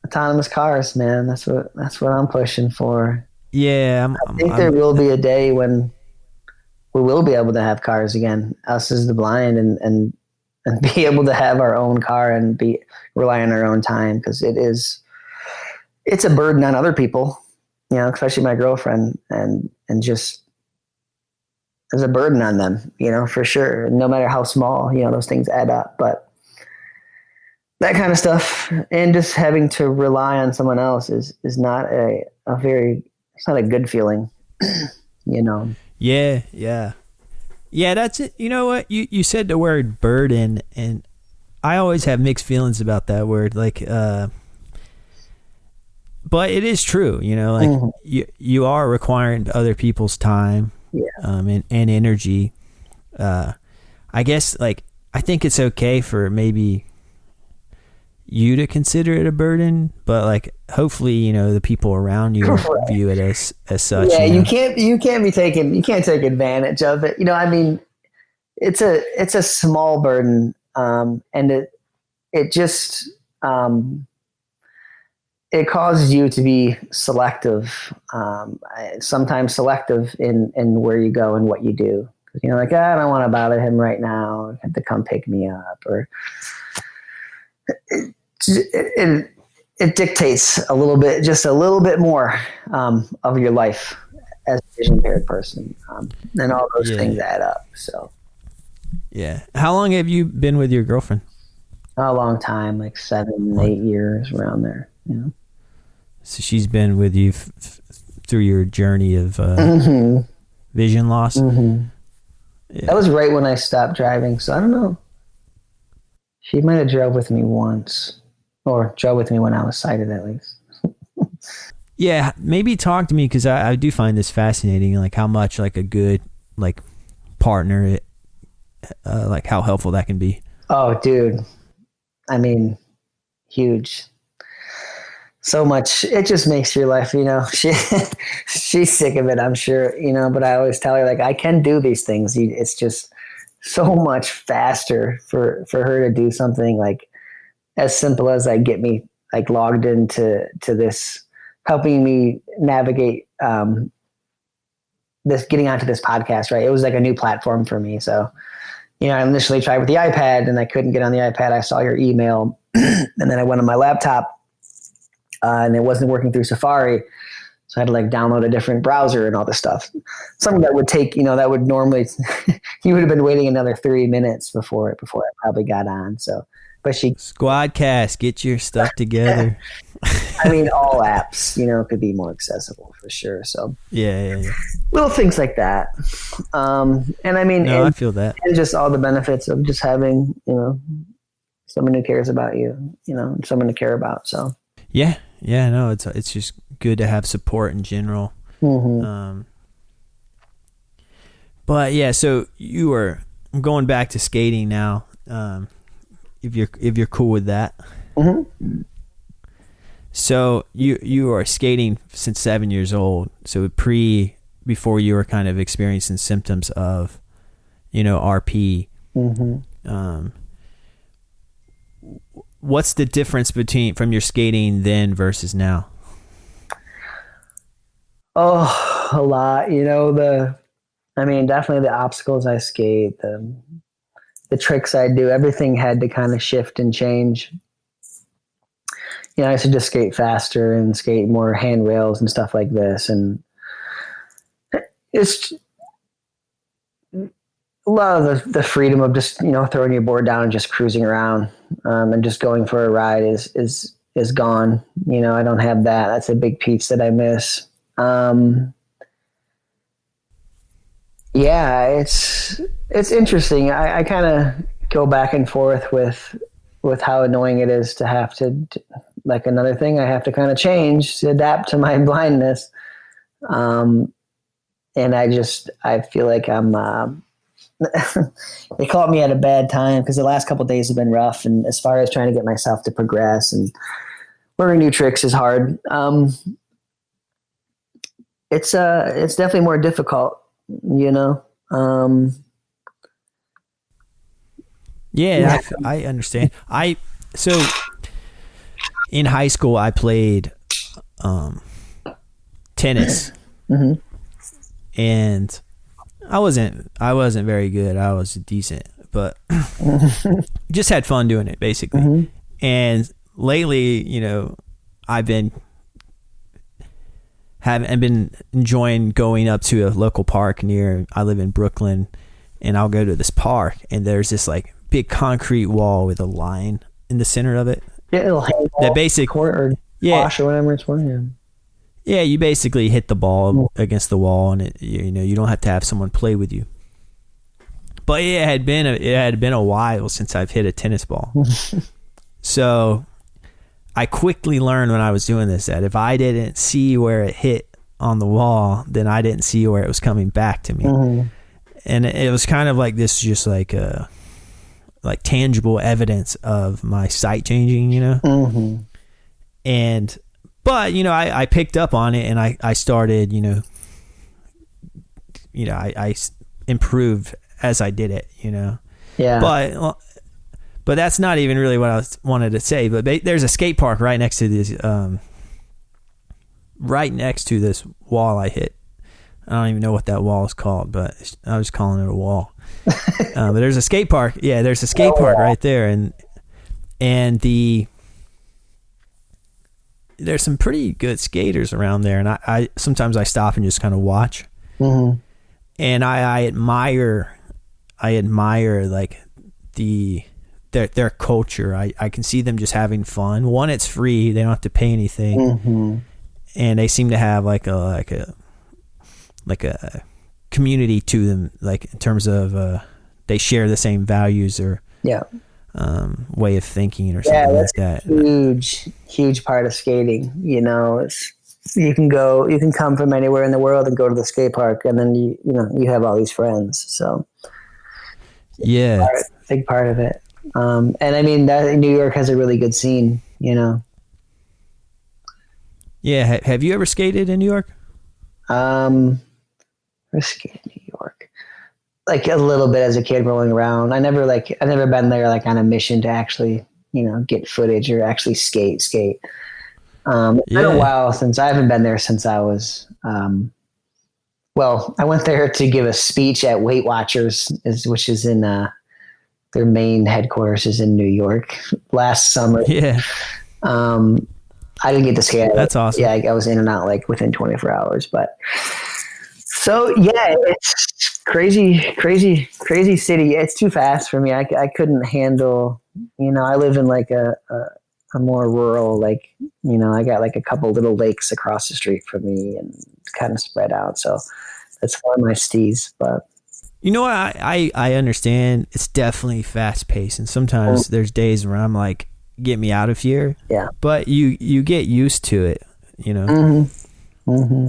S2: autonomous cars, man. That's what I'm pushing for.
S1: Yeah,
S2: I think there will be a day when we will be able to have cars again, us as the blind, and be able to have our own car and rely on our own time, because it's a burden on other people, especially my girlfriend, and just as a burden on them, for sure. No matter how small, those things add up, but that kind of stuff, and just having to rely on someone else is not it's not a good feeling,
S1: Yeah, that's it. You know what? You said the word burden, and I always have mixed feelings about that word. But it is true, you are requiring other people's time, and energy. I guess I I think it's okay for maybe you to consider it a burden, but like hopefully, the people around you view it as such.
S2: Yeah, you can't take advantage of it. I mean, it's a small burden, and it just it causes you to be selective, sometimes selective in where you go and what you do. Like, I don't want to bother him right now. I have to come pick me up, or it dictates just a little bit more of your life as a vision impaired person, and all those things add up. So,
S1: yeah. How long have you been with your girlfriend?
S2: A long time, like 7, 8 years, around there.
S1: So she's been with you through your journey of vision loss.
S2: Mm-hmm. Yeah. That was right when I stopped driving, so I don't know. She might have drove with me once, or drove with me when I was sighted, at least.
S1: Yeah, maybe talk to me, because I do find this fascinating, like how much like a good like partner, like how helpful that can be. Oh,
S2: dude. I mean, huge. So much. It just makes your life, she's sick of it, I'm sure, but I always tell her, like, I can do these things. It's just so much faster for her to do something like as simple as like get me like logged into this, helping me navigate this, getting onto this podcast, right? It was like a new platform for me. So, I initially tried with the iPad and I couldn't get on the iPad. I saw your email and then I went on my laptop and it wasn't working through Safari. So I had to like download a different browser and all this stuff. Something that would take, that would normally, you would have been waiting another 30 minutes before I probably got on. So, but
S1: Squadcast, get your stuff together.
S2: I mean, all apps, could be more accessible for sure. So
S1: yeah.
S2: Little things like that. And I mean,
S1: I feel that.
S2: And just all the benefits of just having, someone who cares about you, someone to care about. So
S1: yeah, no, it's just good to have support in general.
S2: Mm-hmm.
S1: But yeah, so I'm going back to skating now. If you're cool with that.
S2: Mm-hmm.
S1: So you are skating since 7 years old. So before you were kind of experiencing symptoms of, RP.
S2: Mm-hmm.
S1: What's the difference from your skating then versus now?
S2: Oh, a lot. Definitely the obstacles I skate, the tricks I do, everything had to kind of shift and change. I used to just skate faster and skate more handrails and stuff like this. And it's a lot of the freedom of just, throwing your board down and just cruising around, and just going for a ride is gone. I don't have that. That's a big piece that I miss. Yeah, it's interesting. I kind of go back and forth with how annoying it is to have to, like, another thing I have to kind of change to adapt to my blindness. And I feel like I'm, they caught me at a bad time because the last couple of days have been rough. And as far as trying to get myself to progress and learning new tricks is hard. It's definitely more difficult,
S1: Yeah, I understand. So in high school I played tennis.
S2: Mm-hmm.
S1: And I wasn't very good. I was decent, but just had fun doing it basically.
S2: Mm-hmm.
S1: And lately, I've been enjoying going up to a local park I live in Brooklyn, and I'll go to this park and there's this like big concrete wall with a line in the center of it.
S2: Yeah, it'll hang
S1: that basic
S2: court or squash or whatever it's for.
S1: Yeah, you basically hit the ball against the wall, and you don't have to have someone play with you. But it had been a while since I've hit a tennis ball. So I quickly learned when I was doing this that if I didn't see where it hit on the wall, then I didn't see where it was coming back to me.
S2: Mm-hmm.
S1: And it was kind of like this, just like a like tangible evidence of my sight changing,
S2: Mm-hmm.
S1: But I picked up on it, and I started, I improved as I did it,
S2: Yeah.
S1: But that's not even really what I wanted to say. But there's a skate park right next to this, wall I hit. I don't even know what that wall is called, but I was calling it a wall. But there's a skate park. Yeah, there's a skate park right there, and there's some pretty good skaters around there, and I sometimes I stop and just kind of watch.
S2: Mm-hmm.
S1: And I admire like their culture. I can see them just having fun. One, it's free; they don't have to pay anything,
S2: Mm-hmm.
S1: and they seem to have like a community to them, like in terms of they share the same values or way of thinking or something like that.
S2: Huge part of skating. You can come from anywhere in the world and go to the skate park, and then you have all these friends. So
S1: yeah,
S2: big part of it. And I mean that New York has a really good scene.
S1: Yeah, have you ever skated in New York?
S2: I skated in New York like a little bit as a kid rolling around. I've never been there like on a mission to actually get footage or actually skate. It's been a while since I haven't been there since I was I went there to give a speech at Weight Watchers, which is in their main headquarters is in New York last summer.
S1: Yeah.
S2: I didn't get to skate.
S1: That's awesome.
S2: Yeah, I was in and out like within 24 hours, but so yeah, it's crazy city. It's too fast for me. I couldn't handle, I live in like a more rural, like, I got like a couple little lakes across the street from me and kind of spread out. So that's one of my steez, but
S1: I understand it's definitely fast paced, and sometimes there's days where I'm like, get me out of here.
S2: Yeah.
S1: But you get used to it,
S2: Mm-hmm. Mm-hmm.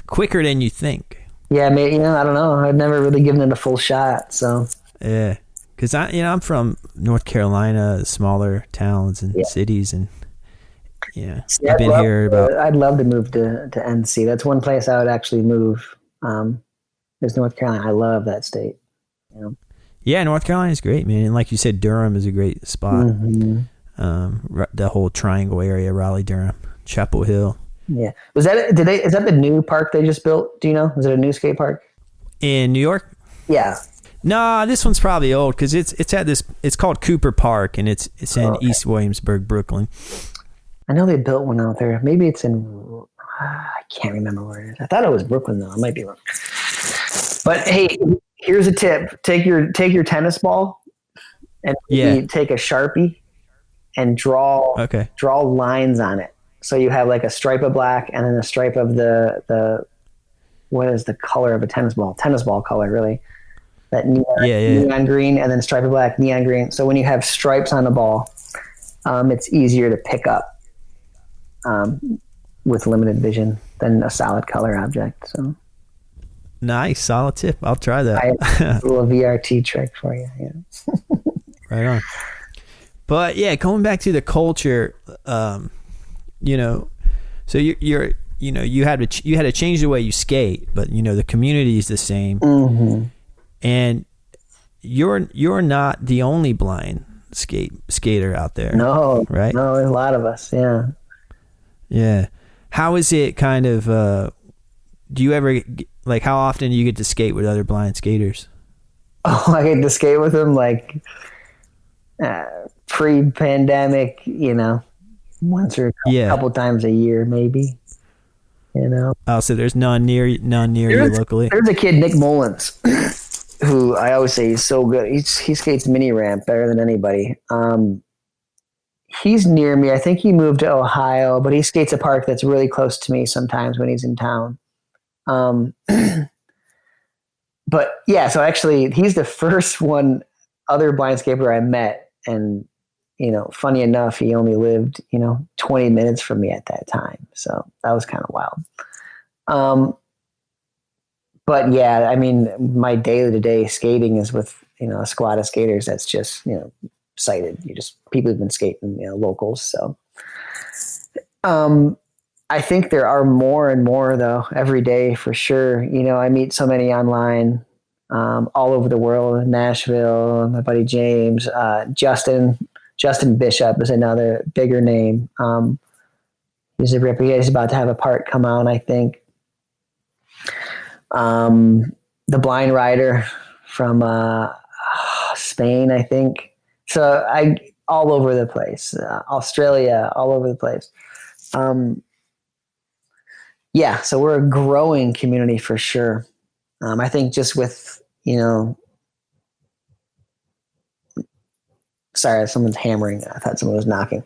S1: quicker than you think.
S2: Yeah, maybe, I don't know. I've never really given it a full shot. So
S1: yeah, because I'm from North Carolina, smaller towns and cities, and I've been here about.
S2: I'd love to move to NC. That's one place I would actually move. Is North Carolina. I love that state.
S1: Yeah, North Carolina is great, man. And like you said, Durham is a great spot.
S2: Mm-hmm.
S1: The whole Triangle area, Raleigh, Durham, Chapel Hill.
S2: Yeah, is that the new park they just built? Do you know? Was it a new skate park
S1: in New York?
S2: Yeah.
S1: Nah, this one's probably old because it's at this. It's called Cooper Park, and it's in East Williamsburg, Brooklyn.
S2: I know they built one out there. Maybe it's in. I can't remember where it is. I thought it was Brooklyn though. I might be wrong. But hey, here's a tip: take your tennis ball and take a Sharpie and draw lines on it. So you have like a stripe of black and then a stripe of the what is the color of a tennis ball? Tennis ball color, really. That neon green, and then stripe of black, neon green. So when you have stripes on the ball, it's easier to pick up with limited vision than a solid color object. So
S1: nice, solid tip. I'll try that.
S2: A little VRT trick for you. Yeah.
S1: Right on. But yeah, going back to the culture, so you had to change the way you skate, but the community is the same.
S2: Mm-hmm.
S1: And you're not the only blind skater out there.
S2: No,
S1: right?
S2: No, there's a lot of us. Yeah.
S1: Yeah. How is it kind of, do you ever, like, how often do you get to skate with other blind skaters?
S2: Oh, I get to skate with them like pre-pandemic, once or a couple times a year, maybe.
S1: Oh, so there's none near you locally?
S2: There's a kid, Nick Mullins, who I always say he's so good. He skates mini ramp better than anybody. He's near me. I think he moved to Ohio, but he skates a park that's really close to me sometimes when he's in town. But yeah, so actually he's the first other blind skater I met. And, funny enough, he only lived, 20 minutes from me at that time. So that was kind of wild. But yeah, I mean, my day-to-day skating is with a squad of skaters that's just, sighted. People who've been skating, locals. So, I think there are more and more though every day for sure. I meet so many online, all over the world. Nashville, my buddy James, Justin Bishop is another bigger name. He's a ripper. He's about to have a part come out, I think. The blind rider from Spain, I think. So all over the place, Australia, all over the place. Yeah, so we're a growing community for sure. I think just with, sorry, someone's hammering. I thought someone was knocking.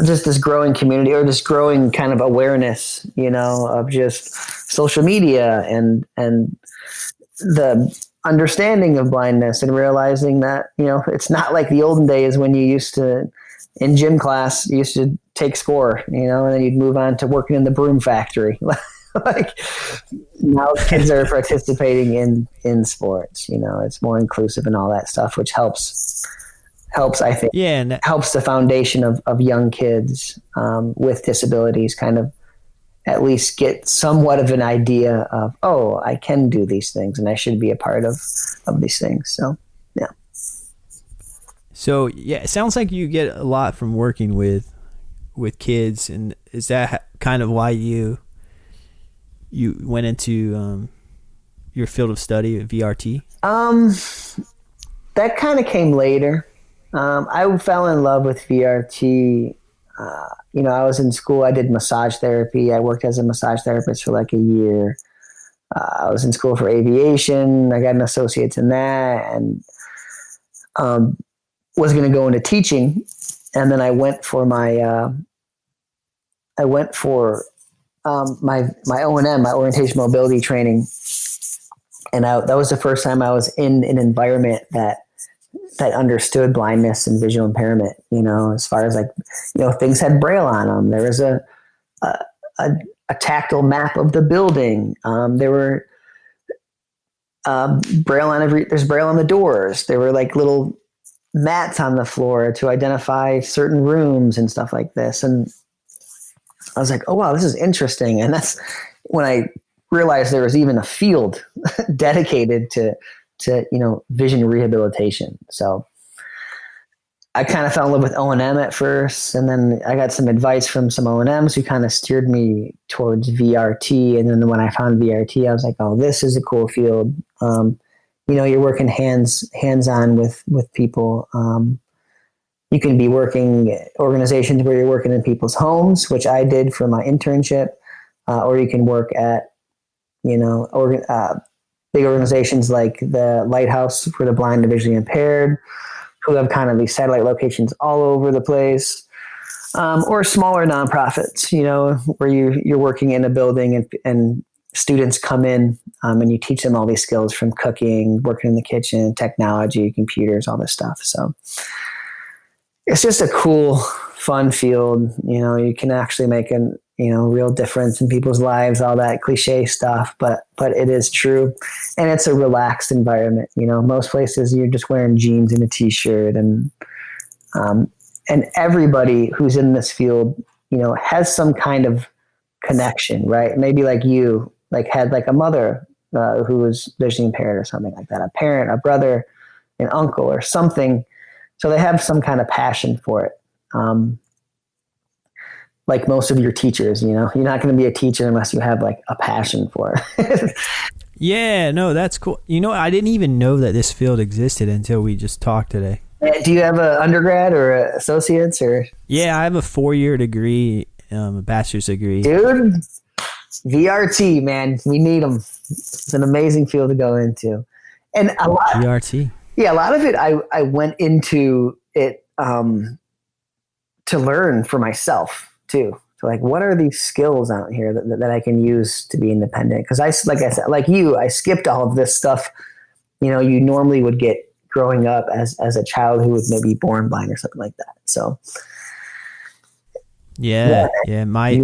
S2: Just this growing community, or this growing kind of awareness, of just social media and the understanding of blindness, and realizing that, it's not like the olden days when you used to, in gym class, you used to take score, and then you'd move on to working in the broom factory. Like now kids are participating in sports, it's more inclusive and all that stuff, which helps, I think.
S1: Yeah. And
S2: helps the foundation of young kids with disabilities kind of at least get somewhat of an idea of, oh, I can do these things and I should be a part of these things. So, yeah.
S1: So, yeah, it sounds like you get a lot from working with kids. And is that kind of why you went into your field of study at VRT?
S2: That kind of came later. I fell in love with VRT. I was in school. I did massage therapy. I worked as a massage therapist for like a year. I was in school for aviation. I got an associate's in that, and was going to go into teaching. And then I went for my my O&M, my orientation mobility training, and that was the first time I was in an environment that understood blindness and visual impairment, as far as things had Braille on them. There was a tactile map of the building. There were Braille on there's Braille on the doors. There were like little mats on the floor to identify certain rooms and stuff like this. And I was like, oh, wow, this is interesting. And that's when I realized there was even a field dedicated to vision rehabilitation. So I kind of fell in love with O&M at first, and then I got some advice from some O&Ms who kind of steered me towards VRT. And then when I found VRT, I was like, oh, this is a cool field. You're working hands-on with people. You can be working organizations where you're working in people's homes, which I did for my internship, or you can work at, big organizations like the Lighthouse for the Blind and Visually Impaired, who have kind of these satellite locations all over the place, or smaller nonprofits, where you're working in a building and students come in and you teach them all these skills from cooking, working in the kitchen, technology, computers, all this stuff. So it's just a cool, fun field. You can actually make a real difference in people's lives, all that cliche stuff, but it is true. And it's a relaxed environment. Most places you're just wearing jeans and a t-shirt, and everybody who's in this field, has some kind of connection, right? Maybe like you, had a mother who was visually impaired or something like that, a parent, a brother, an uncle or something. So they have some kind of passion for it. Like most of your teachers, you're not going to be a teacher unless you have a passion for it.
S1: Yeah, no, that's cool. I didn't even know that this field existed until we just talked today.
S2: Do you have an undergrad or associates or? Yeah,
S1: I have a 4-year degree, a bachelor's degree.
S2: Dude, VRT, man, we need them. It's an amazing field to go into. And a lot
S1: VRT.
S2: Yeah, a lot of it I went into it to learn for myself too. So what are these skills out here that I can use to be independent? Because I said, like you, I skipped all of this stuff, you normally would get growing up as a child who was maybe born blind or something like that. So
S1: yeah. My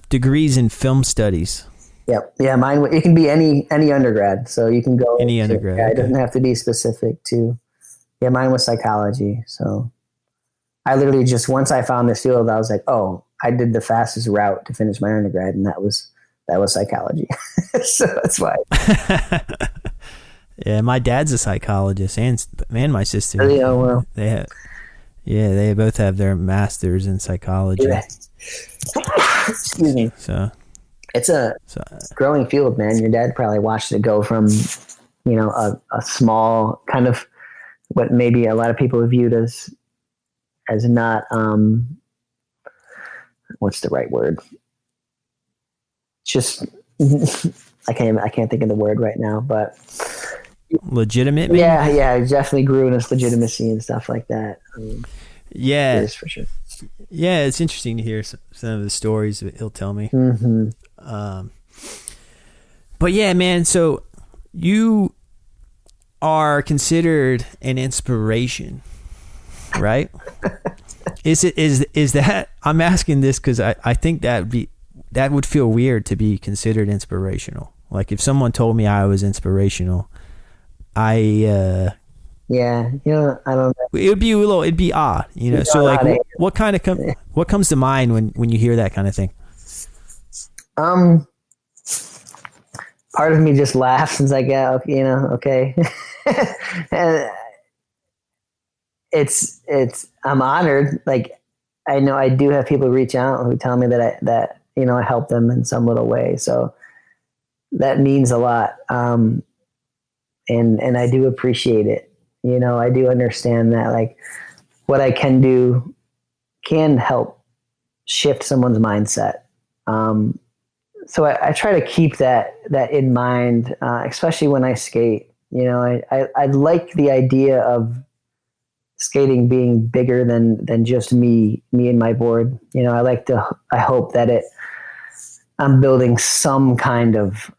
S1: degree's in film studies.
S2: Yep. Yeah. Mine, it can be any undergrad. So you can go
S1: Any undergrad.
S2: Yeah,
S1: Okay.
S2: it doesn't have to be specific to, yeah, mine was psychology. So I literally just, once I found this field, I was like, oh, I did the fastest route to finish my undergrad. And that was psychology. So that's why.
S1: Yeah, my dad's a psychologist, and my sister.
S2: Yeah, well,
S1: they both have their masters in psychology.
S2: yeah. Excuse me.
S1: So
S2: It's a growing field, man. Your dad probably watched it go from, a small kind of what maybe a lot of people have viewed as not, what's the right word? Just, I can't think of the word right now, but
S1: legitimate. Maybe?
S2: Yeah. It definitely grew in its legitimacy and stuff like that.
S1: Yeah.
S2: It is for sure.
S1: Yeah. It's interesting to hear some of the stories that he'll tell me.
S2: Mm-hmm.
S1: But yeah, man, so you are considered an inspiration, right? Is that, I'm asking this because I think that would feel weird to be considered inspirational. Like if someone told me I was inspirational, I don't know.
S2: It'd
S1: be odd, So like what comes to mind when you hear that kind of thing?
S2: Part of me just laughs and is like, yeah, okay. And I'm honored. Like, I know I do have people reach out who tell me that I help them in some little way. So that means a lot. And I do appreciate it. I do understand that, like, what I can do can help shift someone's mindset. So I try to keep that in mind, especially when I skate. I like the idea of skating being bigger than just me and my board. I hope that I'm building some kind of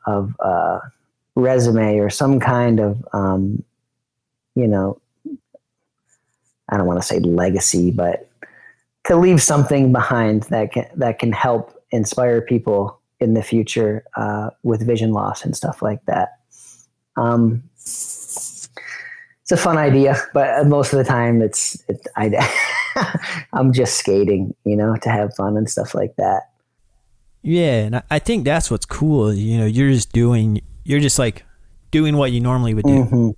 S2: resume or some kind of, I don't want to say legacy, but to leave something behind that can help inspire people in the future with vision loss and stuff like that. It's a fun idea, but most of the time I'm just skating, to have fun and stuff like that.
S1: Yeah, and I think that's what's cool. You're just like doing what you normally would do.
S2: Mm-hmm.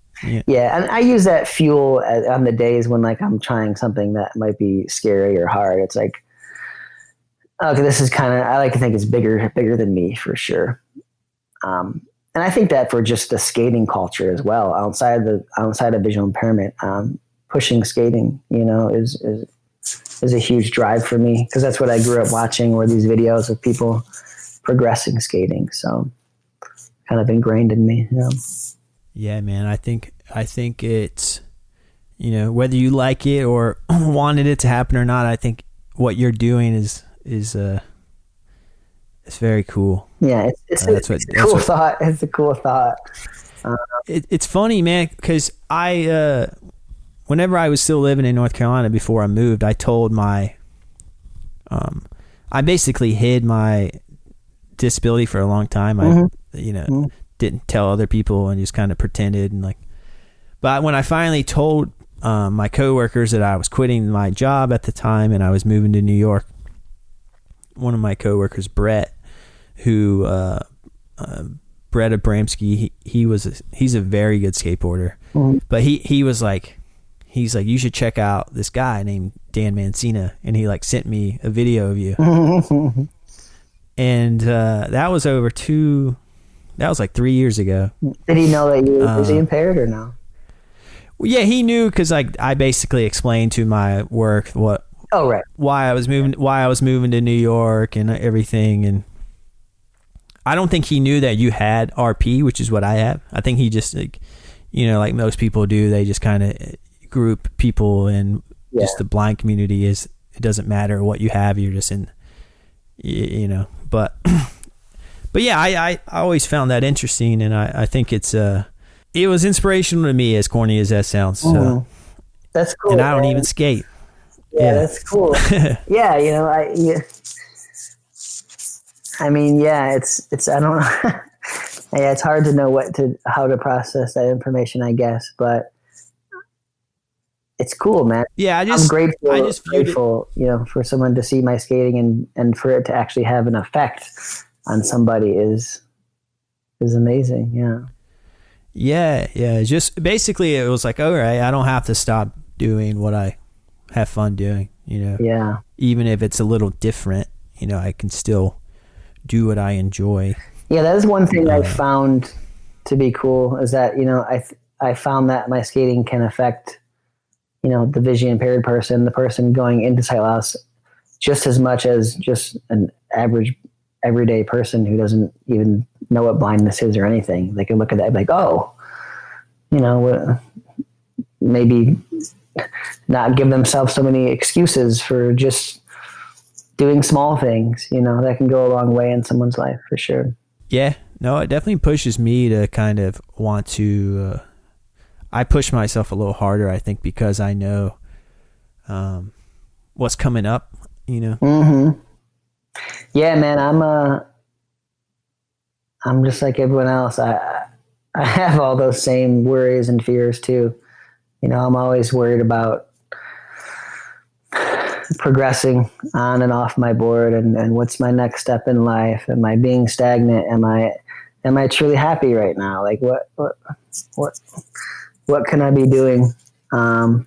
S2: Yeah, and I use that fuel on the days when, like, I'm trying something that might be scary or hard. It's like, okay, this is I like to think it's bigger than me for sure. And I think that for just the skating culture as well, outside of visual impairment, pushing skating, is a huge drive for me, because that's what I grew up watching, were these videos of people progressing skating. So kind of ingrained in me.
S1: Yeah, man. I think it's, whether you like it or wanted it to happen or not, I think what you're doing is it's very cool.
S2: Yeah, it's a cool thought. It's a cool thought.
S1: It's funny, man, because whenever I was still living in North Carolina before I moved, I told I basically hid my disability for a long time.
S2: Mm-hmm.
S1: Didn't tell other people and just kind of pretended but when I finally told my coworkers that I was quitting my job at the time and I was moving to New York, one of my coworkers, Brett, who Brett Abramsky, he's a very good skateboarder. Mm-hmm. But he's like, you should check out this guy named Dan Mancina, and he like sent me a video of you. Mm-hmm. And that was like 3 years ago.
S2: Did he know that you were visually impaired or no?
S1: Well, yeah, he knew, because I basically explained to my work why I was moving to New York and everything. And I don't think he knew that you had RP, which is what I have. I think he just, like most people do, they just kind of group people in just the blind community. It doesn't matter what you have, you're just in, but yeah, I always found that interesting, and I think it was inspirational to me, as corny as that sounds. So
S2: that's cool.
S1: And I don't even skate.
S2: Yeah, that's cool. Yeah, I mean, yeah, it's I don't know. Yeah, it's hard to know how to process that information, I guess, but it's cool, man.
S1: Yeah,
S2: I'm
S1: I just viewed it.
S2: grateful, for someone to see my skating and for it to actually have an effect on somebody is amazing. Yeah.
S1: Yeah. Just basically, it was like, all right, I don't have to stop doing what I have fun doing.
S2: Yeah.
S1: Even if it's a little different, I can still do what I enjoy.
S2: Yeah, that is one thing I found to be cool is that I found that my skating can affect the visually impaired person, the person going into sight loss, just as much as just an average everyday person who doesn't even know what blindness is or anything. They can look at that and be like, oh, maybe not give themselves so many excuses for just doing small things, that can go a long way in someone's life for sure.
S1: Yeah, no, it definitely pushes me to kind of want to, I push myself a little harder, I think, because I know what's coming up,
S2: Mm-hmm. Yeah, man, I'm just like everyone else. I have all those same worries and fears too. I'm always worried about progressing on and off my board and what's my next step in life. Am I being stagnant? Am I truly happy right now? Like what can I be doing? As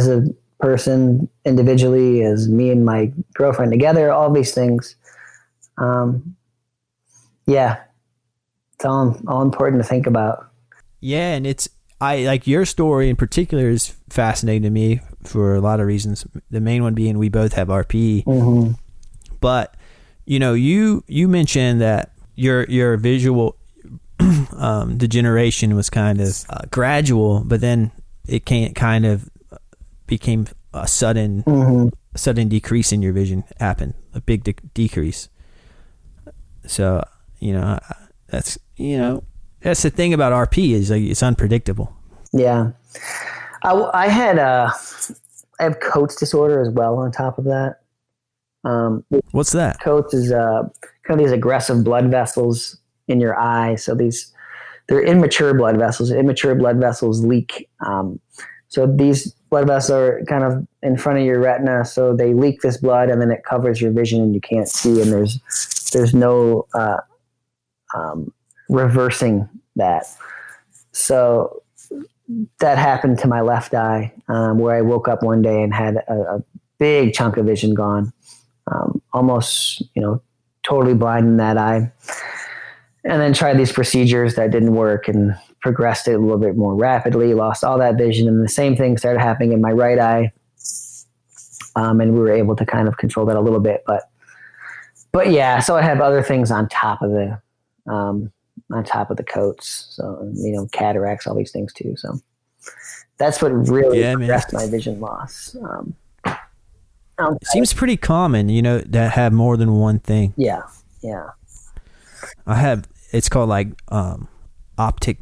S2: a person individually, as me and my girlfriend together, all these things. Yeah, it's all important to think about.
S1: Yeah, and I like your story in particular is fascinating to me for a lot of reasons. The main one being we both have RP,
S2: Mm-hmm.
S1: but you mentioned that your visual degeneration was kind of gradual, but then it kind of became a sudden decrease in your vision happened, a big decrease. So that's the thing about RP is like it's unpredictable.
S2: Yeah, I have Coates disorder as well. On top of that,
S1: What's that?
S2: Coates is kind of these aggressive blood vessels in your eye. So they're immature blood vessels. Immature blood vessels leak. So these blood vessels are kind of in front of your retina. So they leak this blood, and then it covers your vision, and you can't see. And there's no reversing that. So that happened to my left eye, where I woke up one day and had a big chunk of vision gone, almost, totally blind in that eye. And then tried these procedures that didn't work and progressed it a little bit more rapidly, lost all that vision. And the same thing started happening in my right eye. And we were able to kind of control that a little bit, but yeah, so I have other things on top of the coats. So, cataracts, all these things too. So that's what really progressed my vision loss.
S1: It seems pretty common, to have more than one thing.
S2: Yeah.
S1: It's called like optic,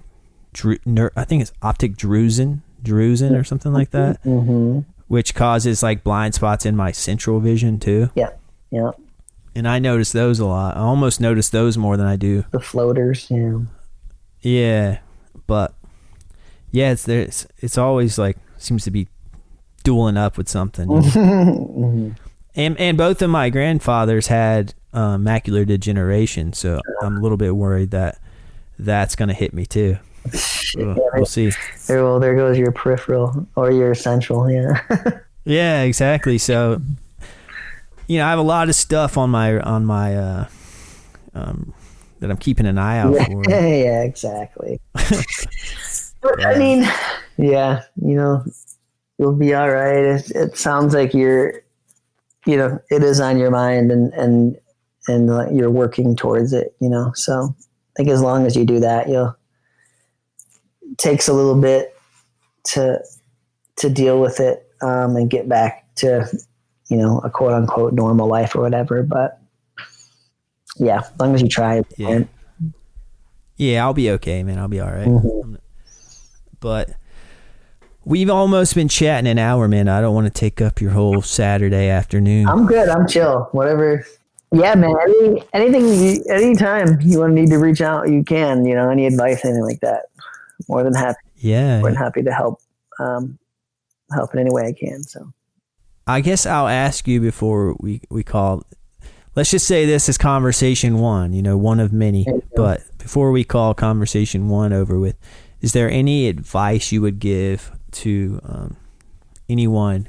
S1: I think it's optic drusen or something like that,
S2: mm-hmm.
S1: which causes like blind spots in my central vision too.
S2: Yeah.
S1: And I notice those a lot. I almost notice those more than I do
S2: the floaters. Yeah.
S1: Yeah, but yeah, it's always like seems to be dueling up with something.
S2: Mm-hmm.
S1: And both of my grandfathers had macular degeneration, so I'm a little bit worried that that's going to hit me too. We'll see.
S2: There goes your peripheral or your central. Yeah.
S1: Yeah, exactly. So, I have a lot of stuff on my that I'm keeping an eye out for.
S2: Yeah, exactly. But I mean, yeah, you'll be all right. It sounds like it is on your mind and you're working towards it, so I think as long as you do that, it takes a little bit to deal with it, and get back to, a quote unquote normal life or whatever. But yeah, as long as you try.
S1: Yeah, I'll be okay, man. I'll be all right.
S2: Mm-hmm.
S1: But we've almost been chatting an hour, man. I don't want to take up your whole Saturday afternoon.
S2: I'm good. I'm chill. Whatever Yeah, man. Anytime you want to need to reach out, you can. Any advice, anything like that. More than happy. More than happy to help. Help in any way I can. So,
S1: I guess I'll ask you before we call. Let's just say this is conversation one. One of many. But before we call conversation one over with, is there any advice you would give to anyone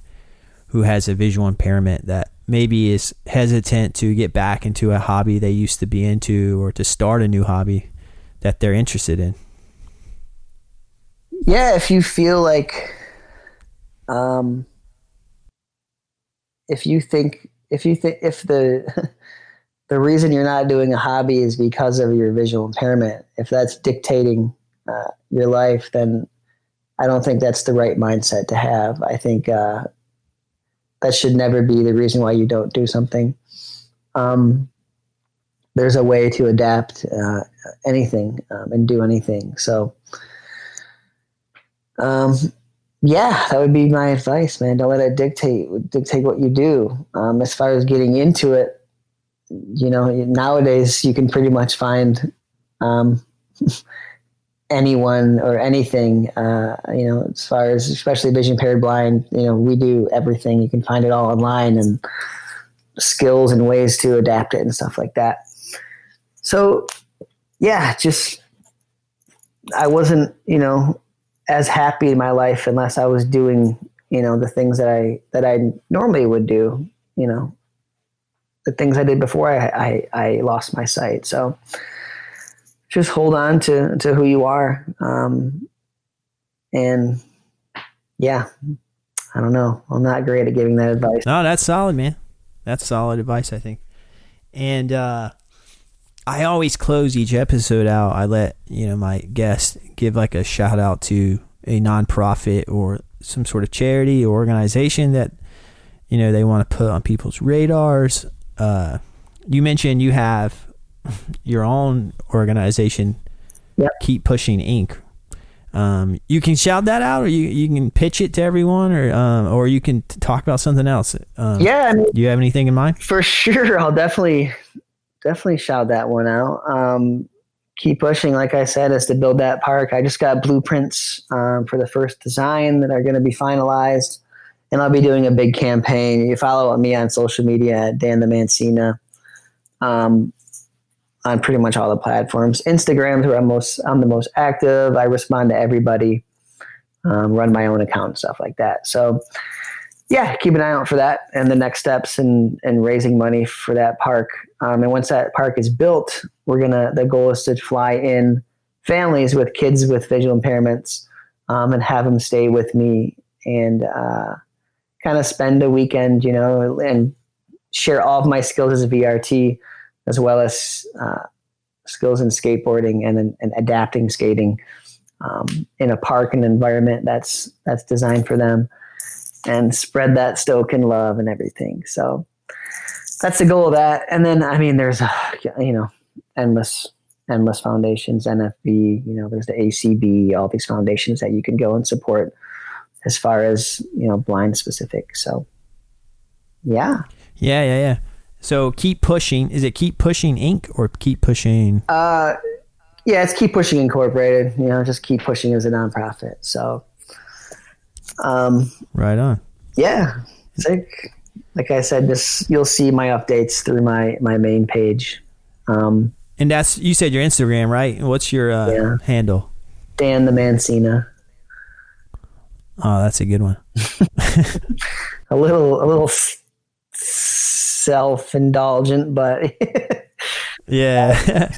S1: who has a visual impairment that maybe is hesitant to get back into a hobby they used to be into, or to start a new hobby that they're interested in?
S2: Yeah, if you feel like, if the the reason you're not doing a hobby is because of your visual impairment, if that's dictating your life, then I don't think that's the right mindset to have. I think that should never be the reason why you don't do something. There's a way to adapt anything and do anything. So, yeah, that would be my advice, man. Don't let it dictate what you do. As far as getting into it, nowadays you can pretty much find anyone or anything, as far as, especially vision impaired, blind, we do everything. You can find it all online, and skills and ways to adapt it and stuff like that. So yeah, I wasn't, as happy in my life unless I was doing, the things that I normally would do, the things I did before I lost my sight. So just hold on to who you are. And yeah, I don't know. I'm not great at giving that advice.
S1: No, that's solid, man. That's solid advice, I think. And I always close each episode out. I let my guests give like a shout out to a nonprofit or some sort of charity or organization that they want to put on people's radars. You mentioned you have your own organization.
S2: Yep.
S1: Keep Pushing Inc. You can shout that out, or you can pitch it to everyone, or you can talk about something else.
S2: Yeah.
S1: Do you have anything in mind?
S2: For sure. I'll definitely shout that one out. Keep Pushing, like I said, is to build that park. I just got blueprints for the first design that are going to be finalized, and I'll be doing a big campaign. You follow me on social media at Dan the Mancina, on pretty much all the platforms. Instagram's where I'm the most active. I respond to everybody, run my own account and stuff like that. So yeah, keep an eye out for that and the next steps in raising money for that park. And once that park is built, the goal is to fly in families with kids with visual impairments, and have them stay with me and kind of spend a weekend, and share all of my skills as a VRT, as well as skills in skateboarding and adapting skating in a park and environment that's designed for them, and spread that stoke and love and everything. So that's the goal of that. And then, there's, endless foundations, NFB, there's the ACB, all these foundations that you can go and support as far as, blind specific. So yeah.
S1: Yeah. So Keep Pushing, is it Keep Pushing Inc. or Keep Pushing?
S2: Yeah, it's Keep Pushing Incorporated, just Keep Pushing as a nonprofit. So,
S1: right on.
S2: Yeah. It's like I said, you'll see my updates through my main page.
S1: And you said your Instagram, right? What's your handle?
S2: Dan the Mancina.
S1: Oh, that's a good one.
S2: a little self-indulgent, but
S1: yeah.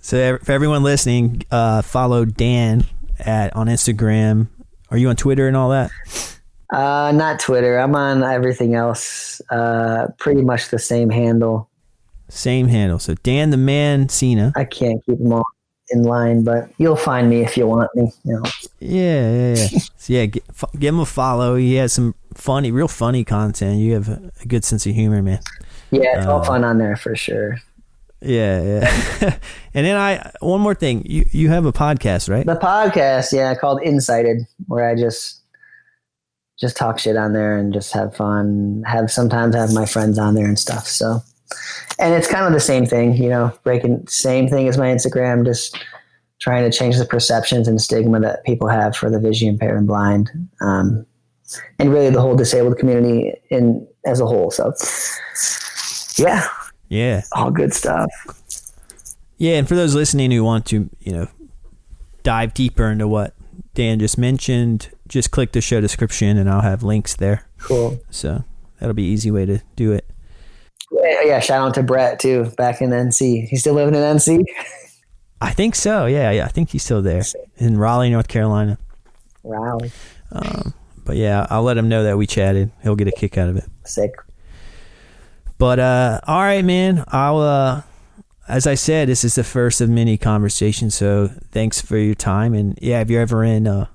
S1: So for everyone listening, follow Dan on Instagram. Are you on Twitter and all that?
S2: Not Twitter. I'm on everything else. Pretty much the same handle.
S1: Same handle. So Dan the Mancina.
S2: I can't keep them all in line, but you'll find me if you want me.
S1: Yeah. So yeah, give him a follow. He has some real funny content. You have a good sense of humor, man.
S2: Yeah, it's all fun on there for sure.
S1: Yeah. And then one more thing. You have a podcast, right?
S2: The podcast, yeah, called Insighted, where I just talk shit on there and just have fun. Sometimes have my friends on there and stuff. So And it's kind of the same thing, same thing as my Instagram, just trying to change the perceptions and stigma that people have for the visually impaired and blind, and really the whole disabled community as a whole. So yeah, all good stuff.
S1: Yeah, and for those listening who want to, dive deeper into what Dan just mentioned, just click the show description and I'll have links there.
S2: Cool.
S1: So that'll be an easy way to do it.
S2: Yeah, shout out to Brett too, back in NC. He's still living in NC?
S1: I think so. Yeah, I think he's still there in Raleigh, North Carolina.
S2: Raleigh.
S1: But yeah, I'll let him know that we chatted. He'll get a kick out of it.
S2: Sick.
S1: But all right, man. I'll as I said, this is the first of many conversations, so thanks for your time. And yeah, if you're ever in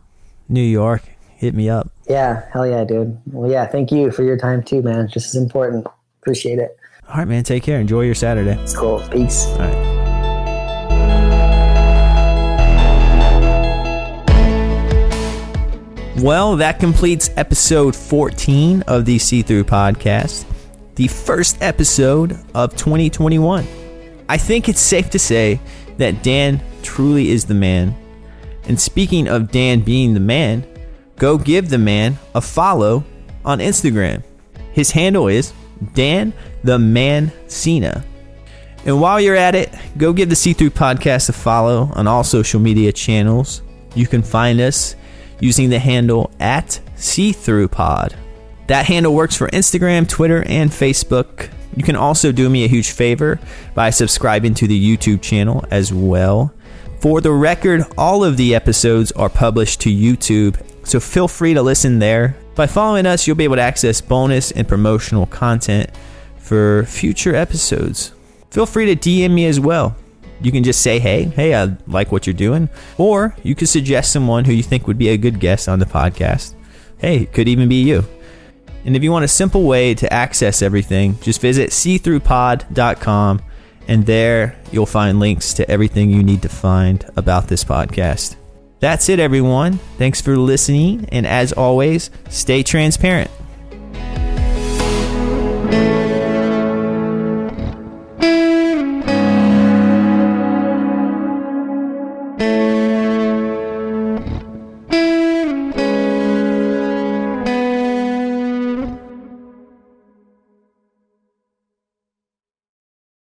S1: New York, hit me up.
S2: Yeah, hell yeah, dude. Well, yeah, thank you for your time too, man. Just as important. Appreciate it.
S1: All right, man. Take care. Enjoy your Saturday.
S2: Cool. Peace.
S1: All right. Well, that completes episode 14 of the See-Through Podcast, the first episode of 2021. I think it's safe to say that Dan truly is the man. And speaking of Dan being the man, go give the man a follow on Instagram. His handle is Dan the Mancina. And while you're at it, go give the See-Through Podcast a follow on all social media channels. You can find us using the handle @SeeThroughPod. That handle works for Instagram, Twitter, and Facebook. You can also do me a huge favor by subscribing to the YouTube channel as well. For the record, all of the episodes are published to YouTube, so feel free to listen there. By following us, you'll be able to access bonus and promotional content for future episodes. Feel free to DM me as well. You can just say, hey, I like what you're doing. Or you could suggest someone who you think would be a good guest on the podcast. Hey, it could even be you. And if you want a simple way to access everything, just visit seethroughpod.com, and there you'll find links to everything you need to find about this podcast. That's it, everyone. Thanks for listening, and as always, stay transparent.